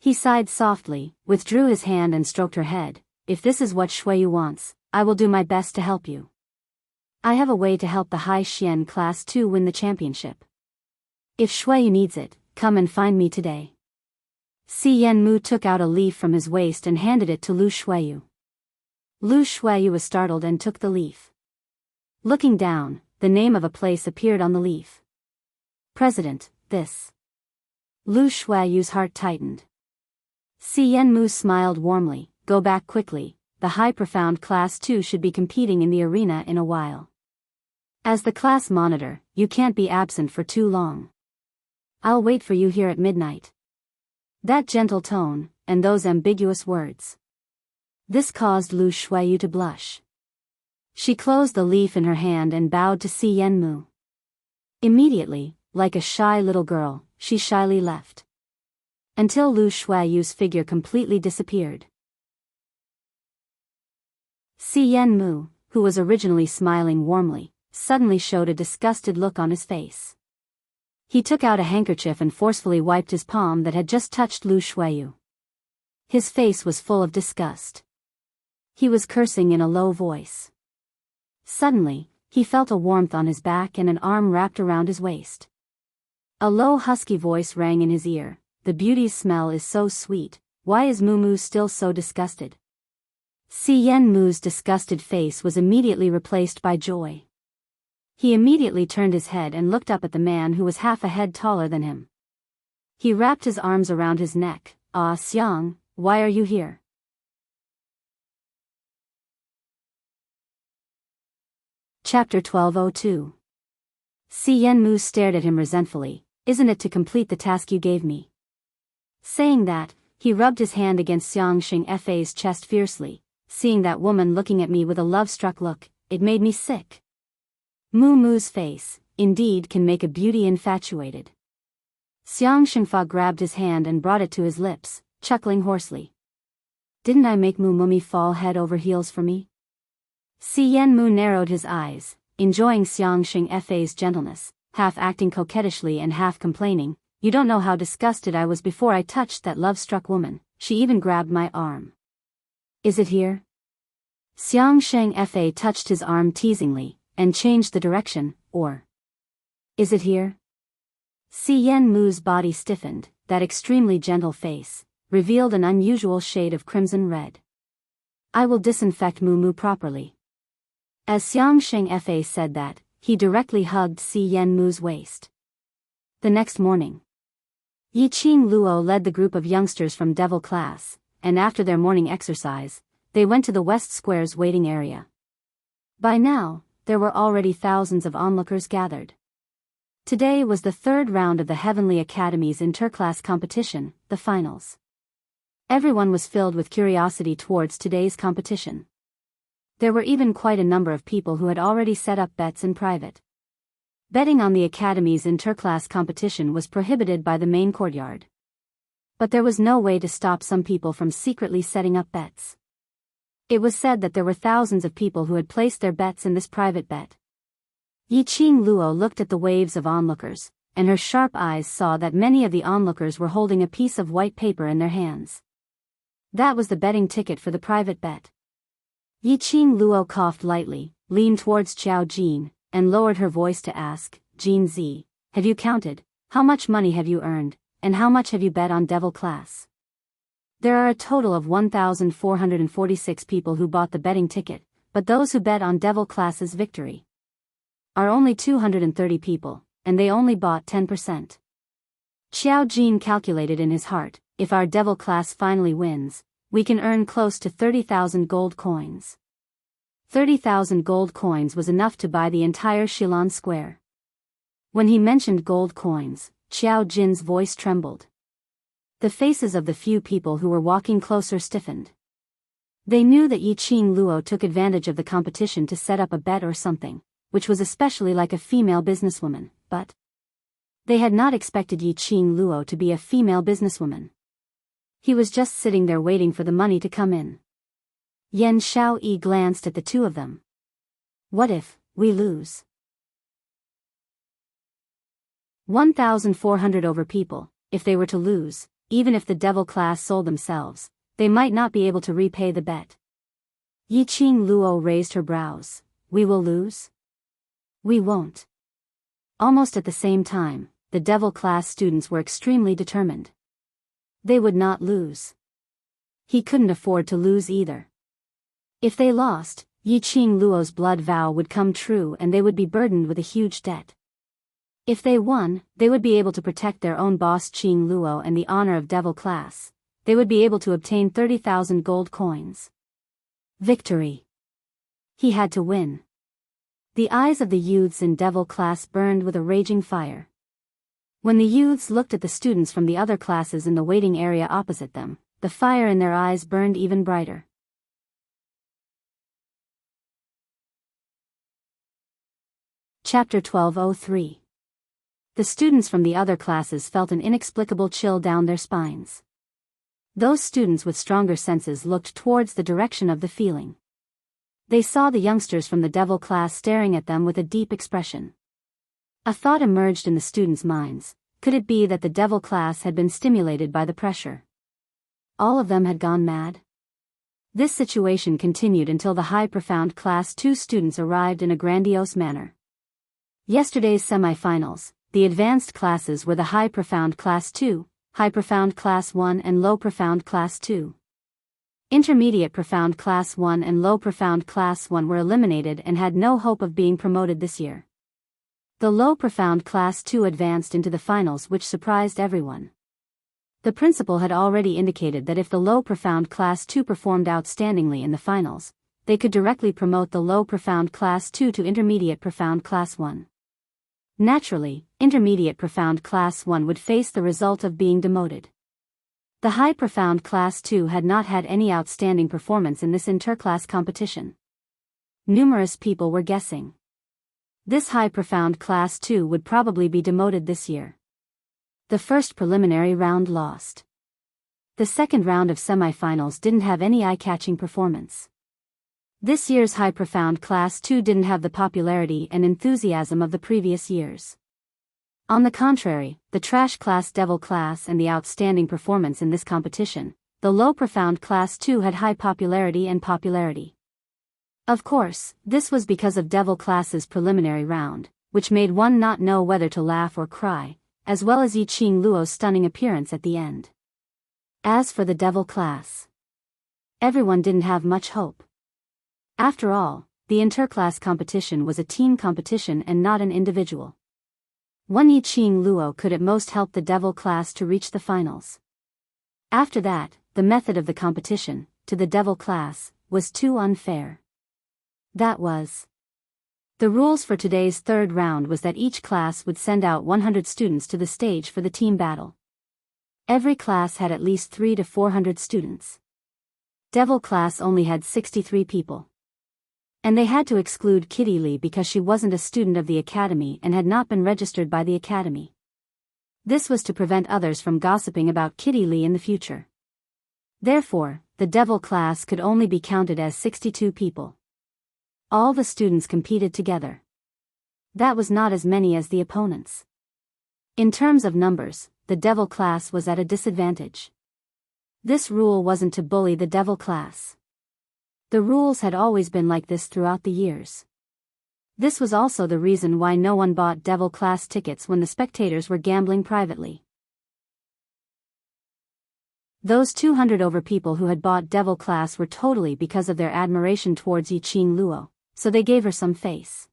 He sighed softly, withdrew his hand and stroked her head. If this is what Shuayu wants, I will do my best to help you. I have a way to help the High Xian Class 2 win the championship. If Shuayu needs it, come and find me today. Si Yenmu took out a leaf from his waist and handed it to Lu Shuayu. Lu Shuayu was startled and took the leaf. Looking down, the name of a place appeared on the leaf. President, this. Lu Shuayu's heart tightened. Si Yenmu smiled warmly. Go back quickly, the high profound class 2 should be competing in the arena in a while. As the class monitor, you can't be absent for too long. I'll wait for you here at midnight. That gentle tone, and those ambiguous words. This caused Lu Shuiyu to blush. She closed the leaf in her hand and bowed to Si Yenmu. Immediately, like a shy little girl, she shyly left. Until Lu Shuiyu's figure completely disappeared. Si Yenmu, who was originally smiling warmly, suddenly showed a disgusted look on his face. He took out a handkerchief and forcefully wiped his palm that had just touched Lu Shuiyu. His face was full of disgust. He was cursing in a low voice. Suddenly, he felt a warmth on his back and an arm wrapped around his waist. A low husky voice rang in his ear, "The beauty's smell is so sweet, why is Mumu still so disgusted?" Si Yenmu's disgusted face was immediately replaced by joy. He immediately turned his head and looked up at the man who was half a head taller than him. He wrapped his arms around his neck. "Ah, Xiang, why are you here?" Chapter 1202. Si Yenmu stared at him resentfully. "Isn't it to complete the task you gave me?" Saying that, he rubbed his hand against Xiang Xingfei's chest fiercely. "Seeing that woman looking at me with a love-struck look, it made me sick." Muumu's face, indeed, can make a beauty infatuated. Xiang Xingfa grabbed his hand and brought it to his lips, chuckling hoarsely. "Didn't I make Muumumi fall head over heels for me?" Si Yenmu narrowed his eyes, enjoying Xiang Xingfei's gentleness, half acting coquettishly and half complaining. "You don't know how disgusted I was before I touched that love-struck woman, she even grabbed my arm." "Is it here?" Xiang Xingfei touched his arm teasingly, and changed the direction. "Or is it here?" Si Yenmu's body stiffened, that extremely gentle face revealed an unusual shade of crimson red. "I will disinfect Mumu properly." As Xiang Xingfei said that, he directly hugged Si Yenmu's waist. The next morning, Yiqing Luo led the group of youngsters from Devil class, and after their morning exercise, they went to the West Square's waiting area. By now, there were already thousands of onlookers gathered. Today was the third round of the Heavenly Academy's interclass competition, the finals. Everyone was filled with curiosity towards today's competition. There were even quite a number of people who had already set up bets in private. Betting on the Academy's interclass competition was prohibited by the main courtyard. But there was no way to stop some people from secretly setting up bets. It was said that there were thousands of people who had placed their bets in this private bet. Yiqing Luo looked at the waves of onlookers, and her sharp eyes saw that many of the onlookers were holding a piece of white paper in their hands. That was the betting ticket for the private bet. Yiqing Luo coughed lightly, leaned towards Qiao Jin, and lowered her voice to ask, "Jin Zi, have you counted? How much money have you earned, and how much have you bet on Devil class?" There are a total of 1,446 people who bought the betting ticket, but those who bet on Devil class's victory are only 230 people, and they only bought 10%. Qiao Jin calculated in his heart, "If our Devil class finally wins, we can earn close to 30,000 gold coins." 30,000 gold coins was enough to buy the entire Shilon Square. When he mentioned gold coins, Qiao Jin's voice trembled. The faces of the few people who were walking closer stiffened. They knew that Yiqing Luo took advantage of the competition to set up a bet or something, which was especially like a female businesswoman, but they had not expected Yiqing Luo to be a female businesswoman. He was just sitting there waiting for the money to come in. Yan Xiaoyi glanced at the two of them. "What if we lose?" 1,400 over people, if they were to lose, even if the Devil class sold themselves, they might not be able to repay the bet. Yiqing Luo raised her brows. "We will lose?" "We won't." Almost at the same time, the Devil class students were extremely determined. They would not lose. He couldn't afford to lose either. If they lost, Yiqing Luo's blood vow would come true and they would be burdened with a huge debt. If they won, they would be able to protect their own boss Qing Luo and the honor of Devil class. They would be able to obtain 30,000 gold coins. Victory. He had to win. The eyes of the youths in Devil class burned with a raging fire. When the youths looked at the students from the other classes in the waiting area opposite them, the fire in their eyes burned even brighter. Chapter 12:03. The students from the other classes felt an inexplicable chill down their spines. Those students with stronger senses looked towards the direction of the feeling. They saw the youngsters from the Devil class staring at them with a deep expression. A thought emerged in the students' minds. Could it be that the Devil class had been stimulated by the pressure? All of them had gone mad? This situation continued until the High Profound Class 2 students arrived in a grandiose manner. Yesterday's semi-finals, the advanced classes were the High Profound Class 2, High Profound Class 1 and Low Profound Class 2. Intermediate Profound Class 1 and Low Profound Class 1 were eliminated and had no hope of being promoted this year. The Low Profound Class 2 advanced into the finals, which surprised everyone. The principal had already indicated that if the Low Profound Class 2 performed outstandingly in the finals, they could directly promote the Low Profound Class 2 to Intermediate Profound Class 1. Naturally, Intermediate Profound Class 1 would face the result of being demoted. The High Profound Class 2 had not had any outstanding performance in this interclass competition. Numerous people were guessing. This High Profound Class 2 would probably be demoted this year. The first preliminary round lost. The second round of semifinals didn't have any eye-catching performance. This year's High Profound Class 2 didn't have the popularity and enthusiasm of the previous years. On the contrary, the Trash Class Devil class and the outstanding performance in this competition, the Low Profound Class 2 had high popularity and popularity. Of course, this was because of Devil class's preliminary round, which made one not know whether to laugh or cry, as well as Yiqing Luo's stunning appearance at the end. As for the Devil class, everyone didn't have much hope. After all, the interclass competition was a team competition and not an individual. One Yiqing Luo could at most help the Devil class to reach the finals. After that, the method of the competition, to the Devil class, was too unfair. That was. The rules for today's third round was that each class would send out 100 students to the stage for the team battle. Every class had at least 300 to 400 students. Devil class only had 63 people. And they had to exclude Kitty Lee because she wasn't a student of the academy and had not been registered by the academy. This was to prevent others from gossiping about Kitty Lee in the future. Therefore, the Devil class could only be counted as 62 people. All the students competed together. That was not as many as the opponents. In terms of numbers, the Devil class was at a disadvantage. This rule wasn't to bully the Devil class. The rules had always been like this throughout the years. This was also the reason why no one bought Devil class tickets when the spectators were gambling privately. Those 200 over people who had bought Devil class were totally because of their admiration towards Yiqing Luo, so they gave her some face.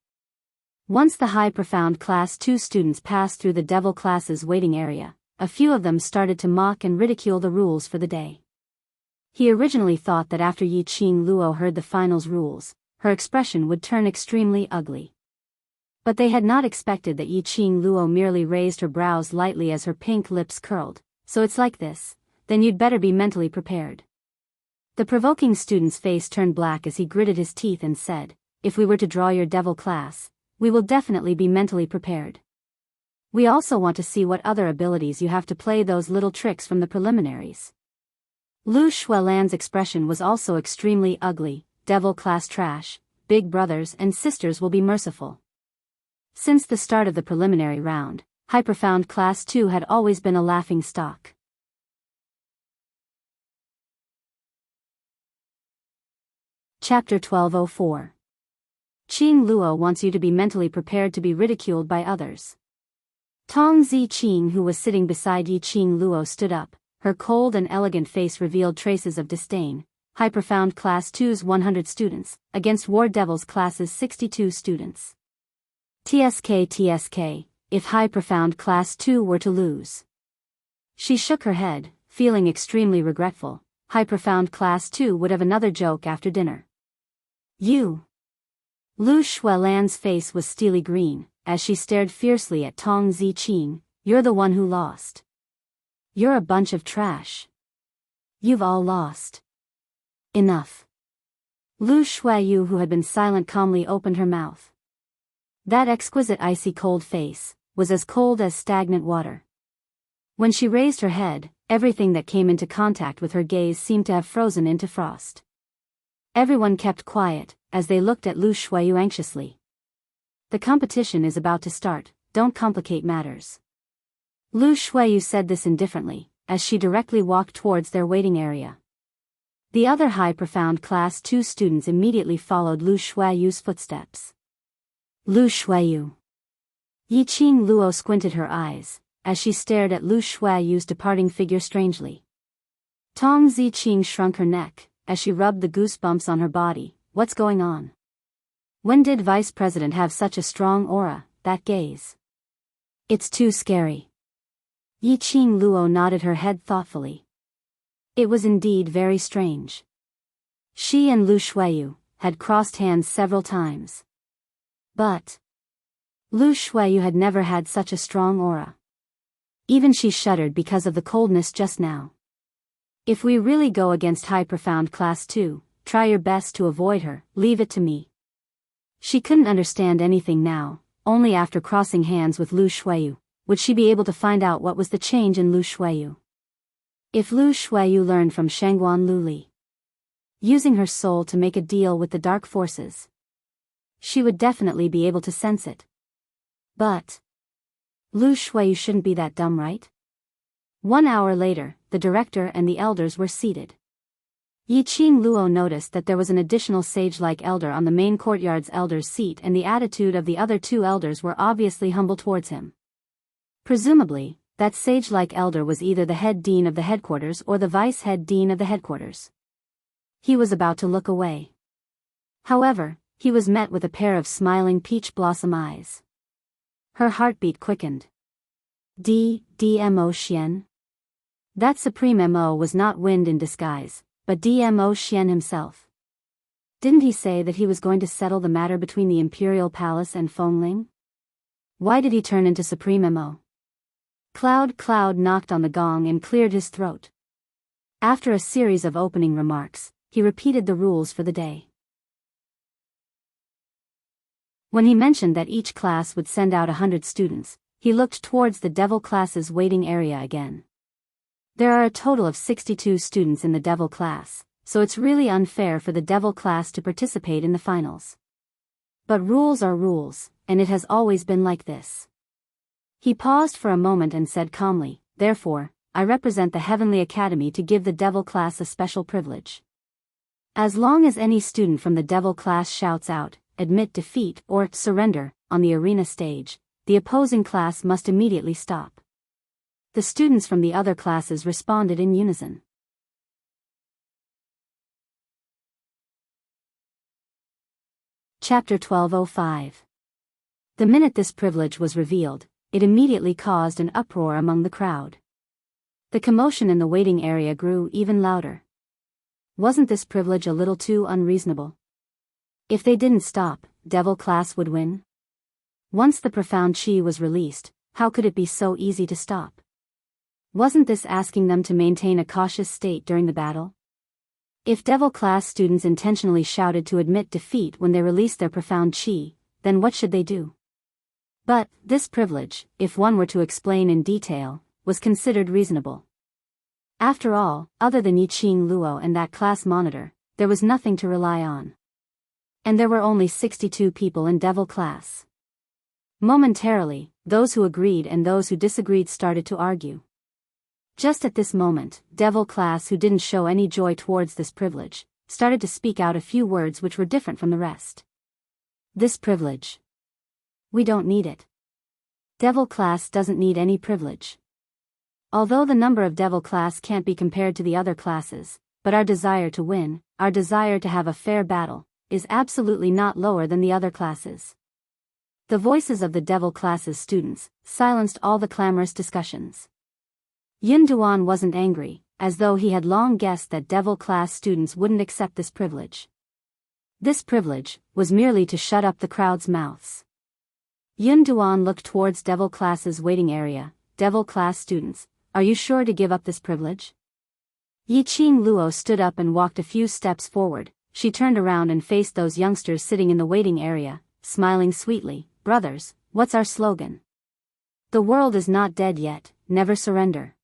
Once the High Profound Class 2 students passed through the Devil class's waiting area, a few of them started to mock and ridicule the rules for the day. He originally thought that after Yiqing Luo heard the finals rules, her expression would turn extremely ugly. But they had not expected that Yiqing Luo merely raised her brows lightly as her pink lips curled. So it's like this, then you'd better be mentally prepared. The provoking student's face turned black as he gritted his teeth and said, "If we were to draw your Devil class, we will definitely be mentally prepared. We also want to see what other abilities you have to play those little tricks from the preliminaries." Lu Shuelan's expression was also extremely ugly. Devil class trash, big brothers and sisters will be merciful. Since the start of the preliminary round, High Profound Class 2 had always been a laughing stock. Chapter 12:04. Qing Luo wants you to be mentally prepared to be ridiculed by others. Tong Ziqing, who was sitting beside Yiqing Luo, stood up. Her cold and elegant face revealed traces of disdain. High Profound Class 2's 100 students, against War Devil's class's 62 students. TSK, if High Profound Class 2 were to lose. She shook her head, feeling extremely regretful. High Profound Class 2 would have another joke after dinner. You. Lu Shuelan's face was steely green, as she stared fiercely at Tong Ziqing. You're the one who lost. You're a bunch of trash. You've all lost. Enough. Lu Shuayu, who had been silent, calmly opened her mouth. That exquisite icy cold face was as cold as stagnant water. When she raised her head, everything that came into contact with her gaze seemed to have frozen into frost. Everyone kept quiet, as they looked at Lu Shuayu anxiously. The competition is about to start, don't complicate matters. Lu Shuayu said this indifferently, as she directly walked towards their waiting area. The other high profound class 2 students immediately followed Lu Shuayu's footsteps. Lu Shuayu. Yiqing Luo squinted her eyes, as she stared at Lu Shuayu's departing figure strangely. Tong Ziqing shrunk her neck, as she rubbed the goosebumps on her body. What's going on? When did Vice President have such a strong aura, that gaze? It's too scary. Yiqing Luo nodded her head thoughtfully. It was indeed very strange. She and Lu Shuayu had crossed hands several times. But Lu Shuayu had never had such a strong aura. Even she shuddered because of the coldness just now. If we really go against high profound class 2, try your best to avoid her, leave it to me. She couldn't understand anything now, only after crossing hands with Lu Shuayu would she be able to find out what was the change in Lu Shuayu. If Lu Shuayu learned from Shangguan Luli, using her soul to make a deal with the dark forces, she would definitely be able to sense it. But Lu Shuayu shouldn't be that dumb, right? 1 hour later, the director and the elders were seated. Yiqing Luo noticed that there was an additional sage-like elder on the main courtyard's elder's seat, and the attitude of the other 2 elders were obviously humble towards him. Presumably, that sage-like elder was either the head dean of the headquarters or the vice-head dean of the headquarters. He was about to look away. However, he was met with a pair of smiling peach blossom eyes. Her heartbeat quickened. DMO Xian? That Supreme MO was not wind in disguise, but DMO Xian himself. Didn't he say that he was going to settle the matter between the Imperial Palace and Fengling? Why did he turn into Supreme MO? Cloud knocked on the gong and cleared his throat. After a series of opening remarks, he repeated the rules for the day. When he mentioned that each class would send out 100 students, he looked towards the Devil class's waiting area again. There are a total of 62 students in the Devil class, so it's really unfair for the Devil class to participate in the finals. But rules are rules, and it has always been like this. He paused for a moment and said calmly, therefore, I represent the Heavenly Academy to give the Devil class a special privilege. As long as any student from the Devil class shouts out, admit defeat or surrender, on the arena stage, the opposing class must immediately stop. The students from the other classes responded in unison. Chapter 1205. The minute this privilege was revealed, it immediately caused an uproar among the crowd. The commotion in the waiting area grew even louder. Wasn't this privilege a little too unreasonable? If they didn't stop, Devil class would win? Once the profound chi was released, how could it be so easy to stop? Wasn't this asking them to maintain a cautious state during the battle? If Devil class students intentionally shouted to admit defeat when they released their profound chi, then what should they do? But this privilege, if one were to explain in detail, was considered reasonable. After all, other than Yiqing Luo and that class monitor, there was nothing to rely on. And there were only 62 people in Devil class. Momentarily, those who agreed and those who disagreed started to argue. Just at this moment, Devil class, who didn't show any joy towards this privilege, started to speak out a few words which were different from the rest. This privilege. We don't need it. Devil class doesn't need any privilege. Although the number of Devil class can't be compared to the other classes, but our desire to win, our desire to have a fair battle, is absolutely not lower than the other classes. The voices of the Devil class's students silenced all the clamorous discussions. Yin Duan wasn't angry, as though he had long guessed that Devil class students wouldn't accept this privilege. This privilege was merely to shut up the crowd's mouths. Yun Duan looked towards Devil Class's waiting area. Devil Class students, are you sure to give up this privilege? Yi Qing Luo stood up and walked a few steps forward. She turned around and faced those youngsters sitting in the waiting area, smiling sweetly. Brothers, what's our slogan? The world is not dead yet, never surrender.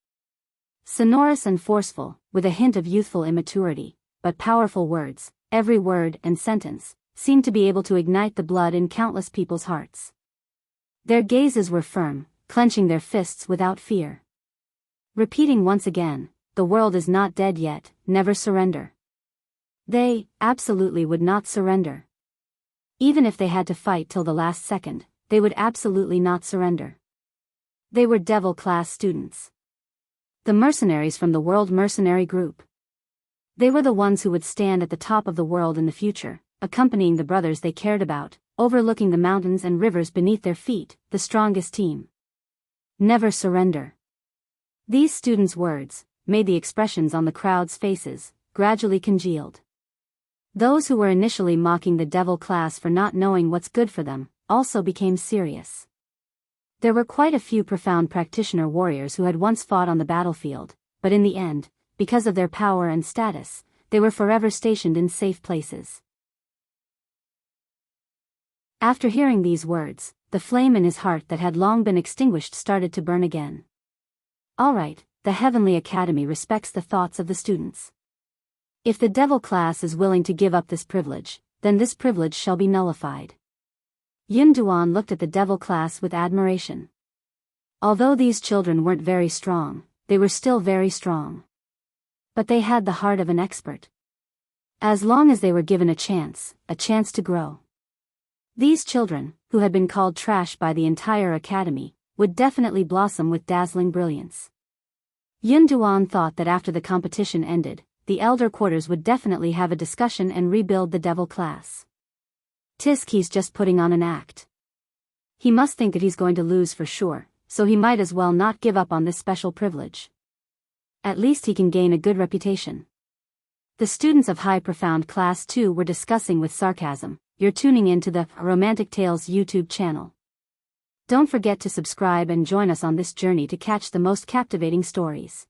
Sonorous and forceful, with a hint of youthful immaturity, but powerful words, every word and sentence seemed to be able to ignite the blood in countless people's hearts. Their gazes were firm, clenching their fists without fear. Repeating once again, the world is not dead yet, never surrender. They, absolutely would not surrender. Even if they had to fight till the last second, they would absolutely not surrender. They were Devil Class students. The mercenaries from the World Mercenary Group. They were the ones who would stand at the top of the world in the future, accompanying the brothers they cared about, overlooking the mountains and rivers beneath their feet, the strongest team. Never surrender. These students' words made the expressions on the crowd's faces gradually congealed. Those who were initially mocking the Devil Class for not knowing what's good for them also became serious. There were quite a few profound practitioner warriors who had once fought on the battlefield, but in the end, because of their power and status, they were forever stationed in safe places. After hearing these words, the flame in his heart that had long been extinguished started to burn again. All right, the Heavenly Academy respects the thoughts of the students. If the Devil Class is willing to give up this privilege, then this privilege shall be nullified. Yun Duan looked at the Devil Class with admiration. Although these children weren't very strong, they were still very strong. But they had the heart of an expert. As long as they were given a chance to grow. These children, who had been called trash by the entire academy, would definitely blossom with dazzling brilliance. Yun Duan thought that after the competition ended, the elder quarters would definitely have a discussion and rebuild the Devil Class. Tisk, he's just putting on an act. He must think that he's going to lose for sure, so he might as well not give up on this special privilege. At least he can gain a good reputation. The students of High Profound Class 2 were discussing with sarcasm. You're tuning into the Romantic Tales YouTube channel. Don't forget to subscribe and join us on this journey to catch the most captivating stories.